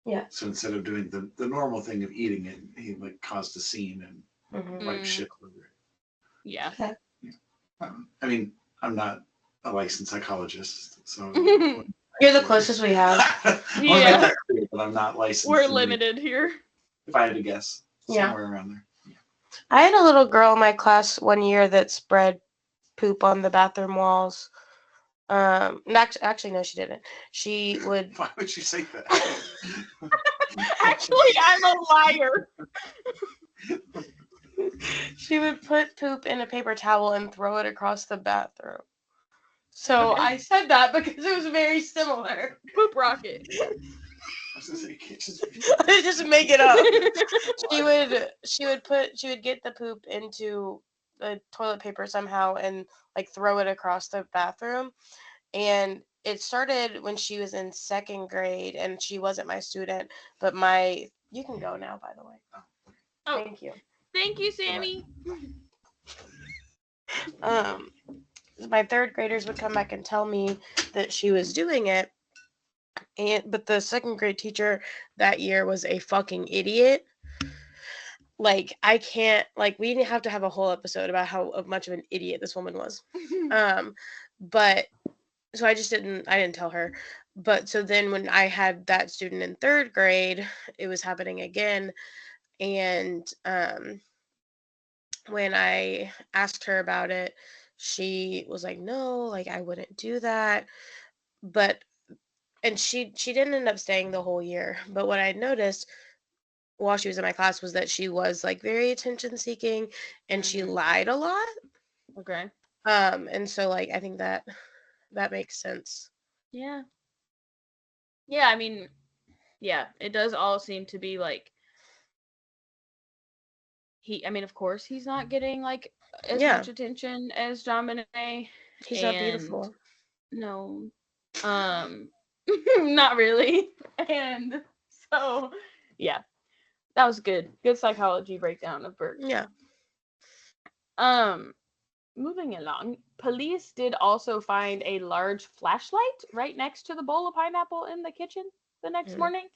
Speaker 1: Yeah.
Speaker 7: So instead of doing the normal thing of eating it, he like caused a scene and like shit over it.
Speaker 2: Yeah.
Speaker 1: Okay.
Speaker 7: Yeah. I mean, I'm not a licensed psychologist, so
Speaker 1: you're the closest we have.
Speaker 2: Yeah.
Speaker 7: That clear, but I'm not licensed.
Speaker 2: We're limited here.
Speaker 7: If I had to guess, somewhere around there. Yeah.
Speaker 1: I had a little girl in my class one year that spread poop on the bathroom walls. Actually, no, she didn't. She would.
Speaker 7: Why would you say that?
Speaker 2: Actually, I'm a liar.
Speaker 1: She would put poop in a paper towel and throw it across the bathroom. So I said that because it was very similar.
Speaker 2: Poop rocket.
Speaker 7: I was gonna say kitchen.
Speaker 1: I just make it up. She would get the poop into the toilet paper somehow and like throw it across the bathroom. And it started when she was in 2nd grade, and she wasn't my student, but you can go now, by the way.
Speaker 2: Oh,
Speaker 1: Thank you.
Speaker 2: Thank you, Sammy.
Speaker 1: My 3rd graders would come back and tell me that she was doing it, but the 2nd grade teacher that year was a fucking idiot. Like, I can't, like, we have to have a whole episode about how much of an idiot this woman was. But so I didn't tell her. But so then when I had that student in 3rd grade, it was happening again. And when I asked her about it, she was like, no, like, I wouldn't do that. And she didn't end up staying the whole year. But what I noticed while she was in my class was that she was like very attention seeking, and she lied a lot.
Speaker 2: Okay.
Speaker 1: And so like I think that makes sense.
Speaker 2: Yeah. Yeah, I mean, yeah, it does all seem to be like of course he's not getting like as much attention as JonBenet.
Speaker 1: He's not beautiful.
Speaker 2: No. Not really. And so yeah. That was good. Good psychology breakdown of Burke.
Speaker 1: Yeah.
Speaker 2: Moving along, police did also find a large flashlight right next to the bowl of pineapple in the kitchen the next morning.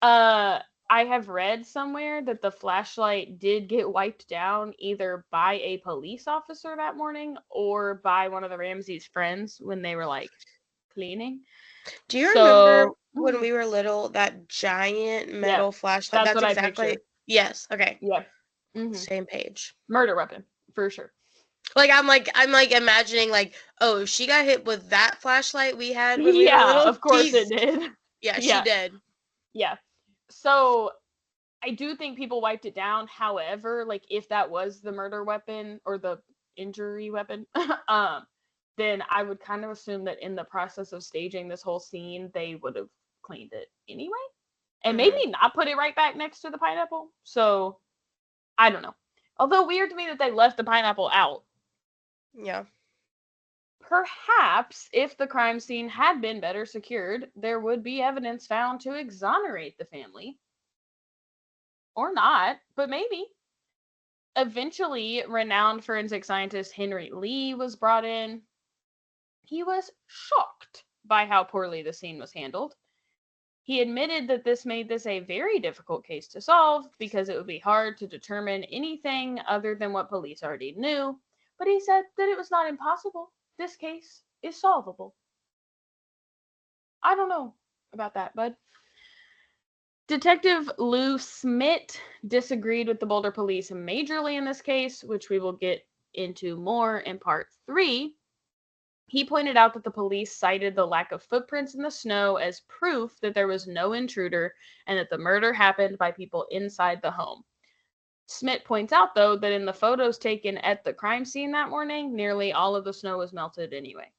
Speaker 2: I have read somewhere that the flashlight did get wiped down either by a police officer that morning or by one of the Ramsey's friends when they were like cleaning.
Speaker 1: Do you remember when we were little, that giant metal flashlight?
Speaker 2: That's what
Speaker 1: exactly.
Speaker 2: I pictured.
Speaker 1: Yes. Okay.
Speaker 2: Yeah.
Speaker 1: Same page.
Speaker 2: Murder weapon for sure.
Speaker 1: Like I'm imagining like, oh, if she got hit with that flashlight we had when we were little.
Speaker 2: Of course it did.
Speaker 1: Yeah, she did.
Speaker 2: Yeah. So I do think people wiped it down. However, like if that was the murder weapon or the injury weapon, then I would kind of assume that in the process of staging this whole scene, they would have cleaned it anyway. And maybe not put it right back next to the pineapple. So I don't know. Although weird to me that they left the pineapple out.
Speaker 1: Yeah.
Speaker 2: Perhaps if the crime scene had been better secured, there would be evidence found to exonerate the family. Or not, but maybe. Eventually, renowned forensic scientist Henry Lee was brought in. He was shocked by how poorly the scene was handled. He admitted that this made this a very difficult case to solve because it would be hard to determine anything other than what police already knew, but he said that it was not impossible. This case is solvable. I don't know about that, bud. Detective Lou Smith disagreed with the Boulder police majorly in this case, which we will get into more in part 3. He pointed out that the police cited the lack of footprints in the snow as proof that there was no intruder and that the murder happened by people inside the home. Smith points out, though, that in the photos taken at the crime scene that morning, nearly all of the snow was melted anyway.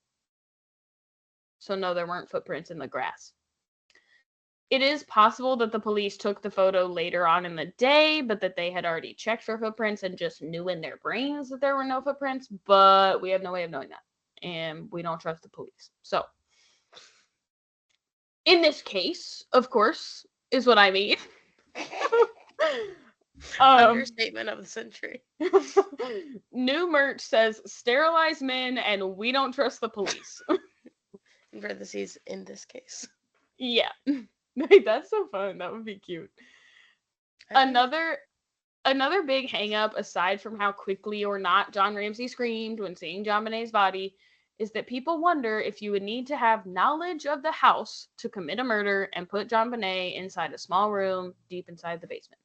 Speaker 2: So no, there weren't footprints in the grass. It is possible that the police took the photo later on in the day, but that they had already checked for footprints and just knew in their brains that there were no footprints, but we have no way of knowing that. And we don't trust the police. So, in this case, of course, is what I mean.
Speaker 1: Understatement of the century.
Speaker 2: New merch says, sterilize men and we don't trust the police.
Speaker 1: In parentheses, in this case.
Speaker 2: Yeah. That's so fun. That would be cute. Another big hang-up, aside from how quickly or not John Ramsey screamed when seeing JonBenet's body, is that people wonder if you would need to have knowledge of the house to commit a murder and put JonBenet inside a small room deep inside the basement.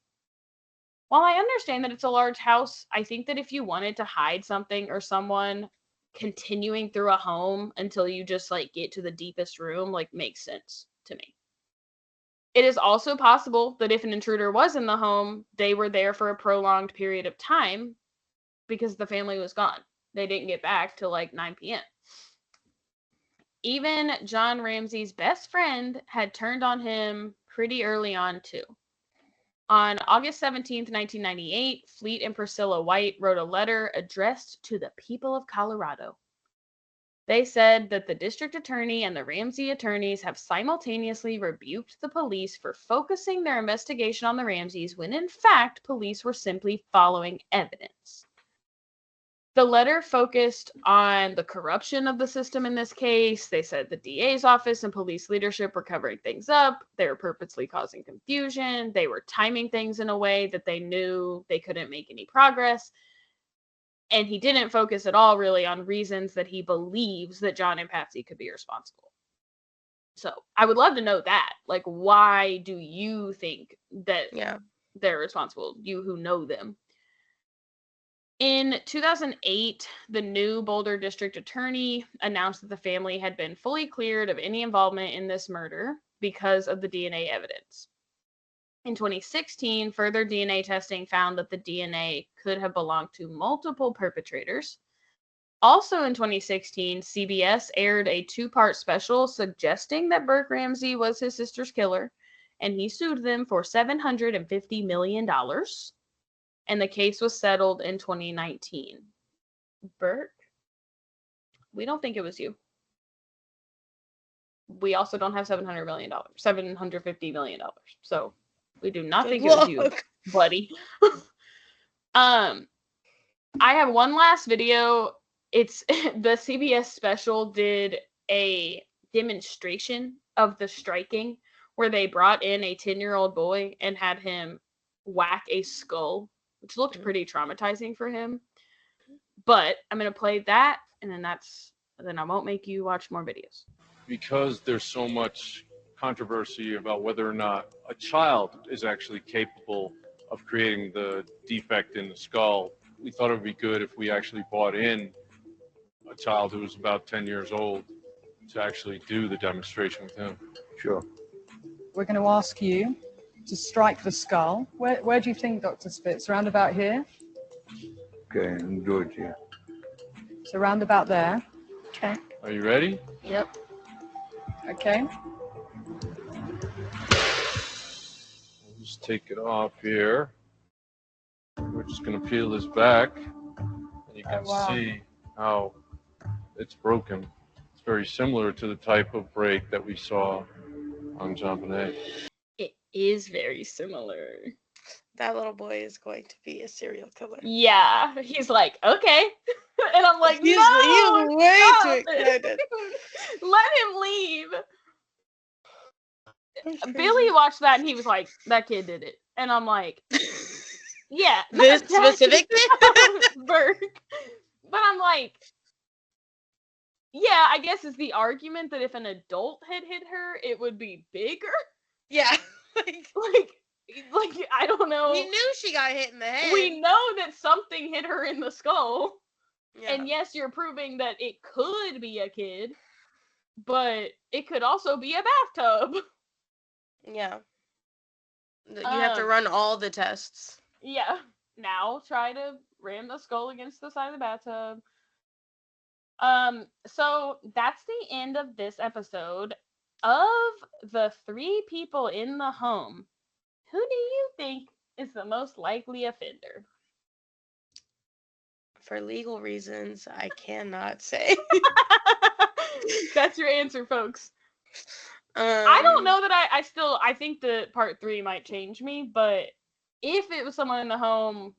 Speaker 2: While I understand that it's a large house, I think that if you wanted to hide something or someone, continuing through a home until you just like get to the deepest room like makes sense to me. It is also possible that if an intruder was in the home, they were there for a prolonged period of time because the family was gone. They didn't get back till like 9 p.m. Even John Ramsey's best friend had turned on him pretty early on, too. On August 17th, 1998, Fleet and Priscilla White wrote a letter addressed to the people of Colorado. They said that the district attorney and the Ramsey attorneys have simultaneously rebuked the police for focusing their investigation on the Ramseys when in fact police were simply following evidence. The letter focused on the corruption of the system in this case. They said the DA's office and police leadership were covering things up. They were purposely causing confusion. They were timing things in a way that they knew they couldn't make any progress. And he didn't focus at all really on reasons that he believes that John and Patsy could be responsible. So I would love to know that. Like, why do you think that they're responsible? You who know them. In 2008, the new Boulder District Attorney announced that the family had been fully cleared of any involvement in this murder because of the DNA evidence. In 2016, further DNA testing found that the DNA could have belonged to multiple perpetrators. Also in 2016, CBS aired a 2-part special suggesting that Burke Ramsey was his sister's killer, and he sued them for $750 million. And the case was settled in 2019. Burke, we don't think it was you. We also don't have $750 million. So we do not think it was you, buddy. I have one last video. It's the CBS special did a demonstration of the striking where they brought in a 10-year-old boy and had him whack a skull, which looked pretty traumatizing for him. But I'm going to play that, and then I won't make you watch more videos.
Speaker 8: Because there's so much controversy about whether or not a child is actually capable of creating the defect in the skull, we thought it would be good if we actually brought in a child who was about 10 years old to actually do the demonstration with him.
Speaker 4: Sure.
Speaker 9: We're going to ask you to strike the skull. Where do you think, Dr. Spitz? Round about here?
Speaker 4: Okay, I'm good, yeah.
Speaker 9: So round about there. Okay.
Speaker 8: Are you ready?
Speaker 2: Yep.
Speaker 9: Okay.
Speaker 8: We'll just take it off here. We're just going to peel this back. And you can see how it's broken. It's very similar to the type of break that we saw on JonBenet.
Speaker 2: It is very similar.
Speaker 1: That little boy is going to be a serial killer.
Speaker 2: Yeah. He's like, okay. And I'm like,
Speaker 1: he's way too excited.
Speaker 2: Let him leave. Billy watched that and he was like, that kid did it. And I'm like, yeah.
Speaker 1: This specific
Speaker 2: Burke. But I'm like, yeah, I guess it's the argument that if an adult had hit her, it would be bigger.
Speaker 1: Yeah.
Speaker 2: Like I don't know.
Speaker 1: We knew she got hit in the head.
Speaker 2: We know that something hit her in the skull.
Speaker 1: Yeah.
Speaker 2: And yes, you're proving that it could be a kid, but it could also be a bathtub.
Speaker 1: Yeah. You have to run all the tests.
Speaker 2: Yeah. Now try to ram the skull against the side of the bathtub. So that's the end of this episode. Of the 3 people in the home, who do you think is the most likely offender?
Speaker 1: For legal reasons, I cannot say.
Speaker 2: That's your answer, folks. I don't know that I think that part 3 might change me, but if it was someone in the home,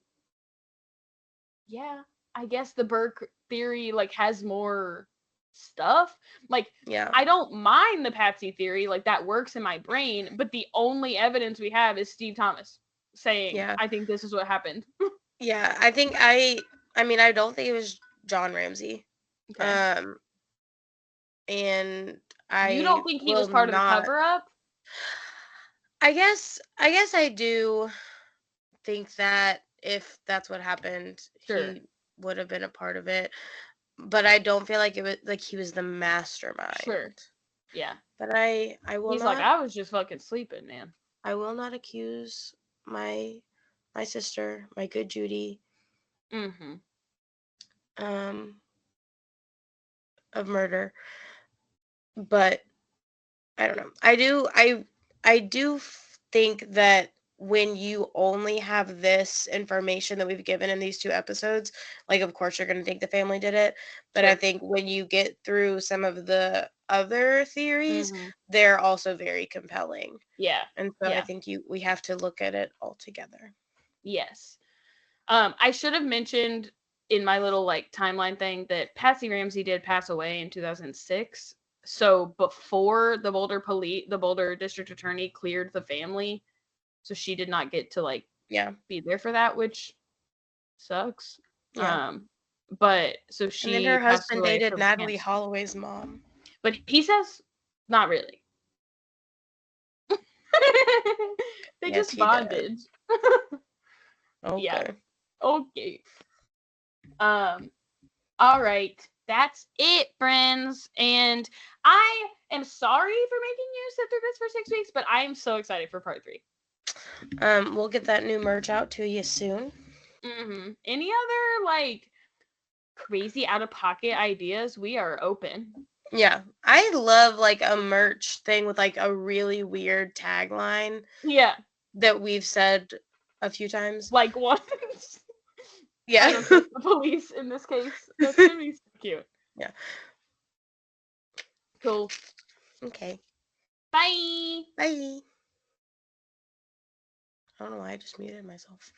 Speaker 2: yeah, I guess the Burke theory has more stuff.
Speaker 1: Yeah.
Speaker 2: I don't mind the Patsy theory, that works in my brain, but the only evidence we have is Steve Thomas saying, I think this is what happened.
Speaker 1: Yeah, I think I don't think it was John Ramsey.
Speaker 2: Okay.
Speaker 1: And
Speaker 2: you don't think he was part of the cover-up?
Speaker 1: I guess I do think that if that's what happened, he would have been a part of it. But I don't feel like it was he was the mastermind.
Speaker 2: Sure. Yeah.
Speaker 1: But I will
Speaker 2: He's
Speaker 1: not.
Speaker 2: I was just fucking sleeping, man.
Speaker 1: I will not accuse my sister, my good Judy.
Speaker 2: Mm-hmm.
Speaker 1: Of murder. but I don't know. I do think that when you only have this information that we've given in these 2 episodes, like, of course, you're gonna think the family did it, but I
Speaker 2: Sure.
Speaker 1: think when you get through some of the other theories,
Speaker 2: Mhm.
Speaker 1: they're also very compelling.
Speaker 2: Yeah.
Speaker 1: And so I
Speaker 2: Yeah.
Speaker 1: think we have to look at it all together.
Speaker 2: Yes. I should have mentioned in my little like timeline thing that Patsy Ramsey did pass away in 2006. So before the Boulder district attorney cleared the family, so she did not get to like
Speaker 1: Yeah.
Speaker 2: be there for that, which sucks.
Speaker 1: Yeah.
Speaker 2: But so
Speaker 1: And then
Speaker 2: she
Speaker 1: her
Speaker 2: passed
Speaker 1: husband
Speaker 2: away
Speaker 1: dated
Speaker 2: from
Speaker 1: Natalie
Speaker 2: cancer.
Speaker 1: Holloway's mom.
Speaker 2: But he says not really. They
Speaker 1: Yes,
Speaker 2: just
Speaker 1: he does.
Speaker 2: bonded. Yeah.
Speaker 1: Okay.
Speaker 2: Okay. All right. That's it, friends. And I am sorry for making you sit through this for 6 weeks, but I am so excited for part 3.
Speaker 1: We'll get that new merch out to you soon.
Speaker 2: Any other like crazy out of pocket ideas? We are open.
Speaker 1: Yeah. I love like a merch thing with like a really weird tagline
Speaker 2: Yeah.
Speaker 1: that we've said a few times.
Speaker 2: Like once.
Speaker 1: Yeah.
Speaker 2: I don't trust the police in this case. That's gonna be so cute.
Speaker 1: Yeah.
Speaker 2: Cool.
Speaker 1: Okay.
Speaker 2: Bye.
Speaker 1: Bye. I don't know why I just muted myself.